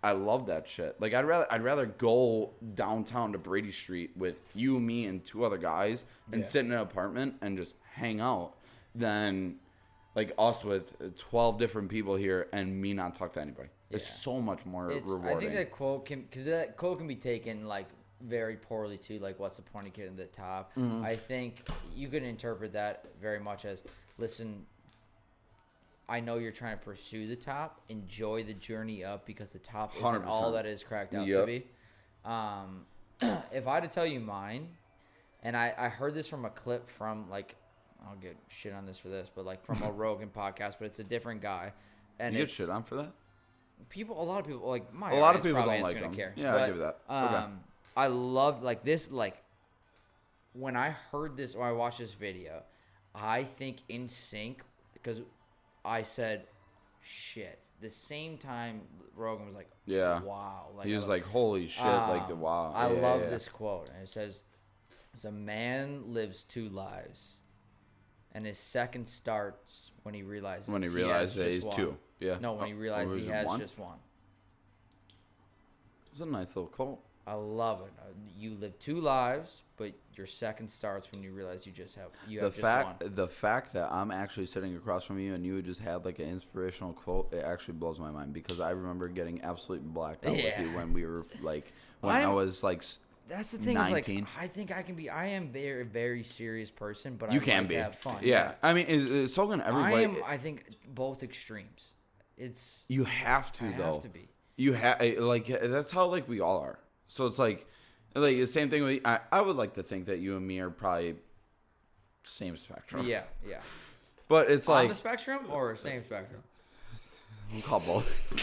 I love that shit. Like, I'd rather go downtown to Brady Street with you, me, and 2 other guys and sit in an apartment and just hang out than like us with 12 different people here and me not talk to anybody. Yeah. It's so much more rewarding. I think that quote can be taken like very poorly too. Like, what's the point of getting to the top? Mm-hmm. I think you can interpret that very much as, listen, I know you're trying to pursue the top. Enjoy the journey up, because the top isn't 100%. all that is cracked out to be. If I had to tell you mine, and I heard this from a clip from, like, I'll get shit on this for this, but like from a Rogan podcast, but it's a different guy. And you get shit on for that? A lot of people, like my a lot of audience people probably don't like isn't them. gonna care. Yeah, but, I give that. Okay. I loved like this, like when I heard this or I watched this video, I think in sync, because I said, shit. The same time Rogan was like, yeah, wow. Like, he was like, holy shit, like, wow. I love this quote. And it says, "A man lives 2 lives, and his second starts when he realizes that he's 2. Yeah. No, when he realizes he has just one." It's a nice little quote. I love it. You live 2 lives, but your second starts when you realize you have just one. The fact that I'm actually sitting across from you and you just had like an inspirational quote, it actually blows my mind, because I remember getting absolutely blacked out with you when we were like, I was like, that's the thing 19. Is like, I think I am very, very serious person, but I like to have fun. Yeah. I mean, it's so can everybody. I think both extremes. You have to, though. Have to be. You have, like, that's how, like, we all are. So it's like the same thing with, I would like to think that you and me are probably same spectrum. Yeah. But it's like. On the spectrum or same spectrum? We'll call both.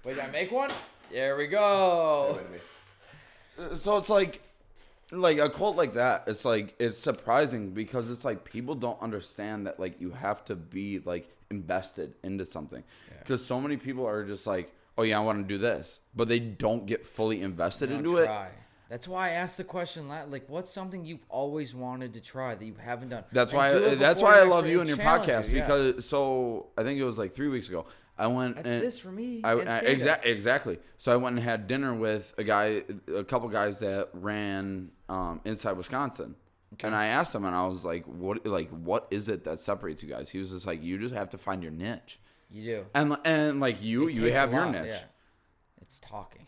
Wait, did I make one? There we go. So it's like a quote like that, it's like, it's surprising, because it's like people don't understand that, like, you have to be like invested into something, because so many people are just like, oh yeah, I want to do this, but they don't get fully invested into it. That's why I asked the question, like, what's something you've always wanted to try that you haven't done? That's why I love you and your podcast, because so I think it was like 3 weeks ago. I went. That's this for me. Exactly. So I went and had dinner with a couple guys that ran inside Wisconsin, and I asked him, and I was like, what is it that separates you guys? He was just like, you just have to find your niche. You do. And like you have your niche. Yeah. It's talking.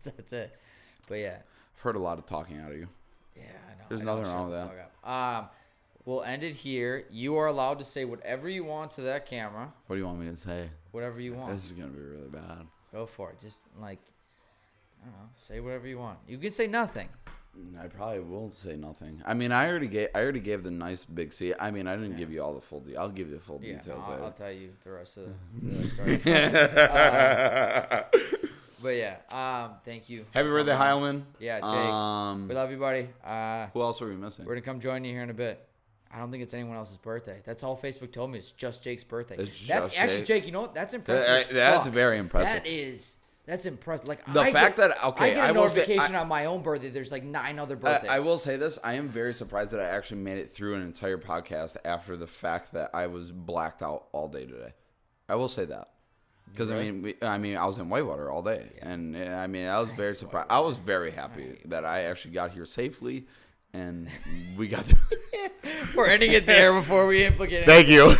That's it. But yeah. I've heard a lot of talking out of you. Yeah, I know. There's nothing wrong with that. We'll end it here. You are allowed to say whatever you want to that camera. What do you want me to say? Whatever you want. This is going to be really bad. Go for it. Just, like, I don't know. Say whatever you want. You can say nothing. I probably will say nothing. I mean, I already gave the nice big C. I mean, I didn't give you all the full I'll give you the full details later. I'll tell you the rest of the story. But yeah, thank you. Happy birthday, Heilman. Yeah, Jake. We love you, buddy. Who else are we missing? We're going to come join you here in a bit. I don't think it's anyone else's birthday. That's all Facebook told me. It's just Jake's birthday. Actually, Jake, you know what? That's impressive. That's very impressive. That's impressive. Like, I get a notification on my own birthday. There's like 9 other birthdays. I will say this. I am very surprised that I actually made it through an entire podcast after the fact that I was blacked out all day today. I will say that. Because, really? I mean, I was in Whitewater all day. Yeah. And, I mean, I was very surprised. I was very happy that I actually got here safely. And we got through. We're ending it there before we implicate Thank you.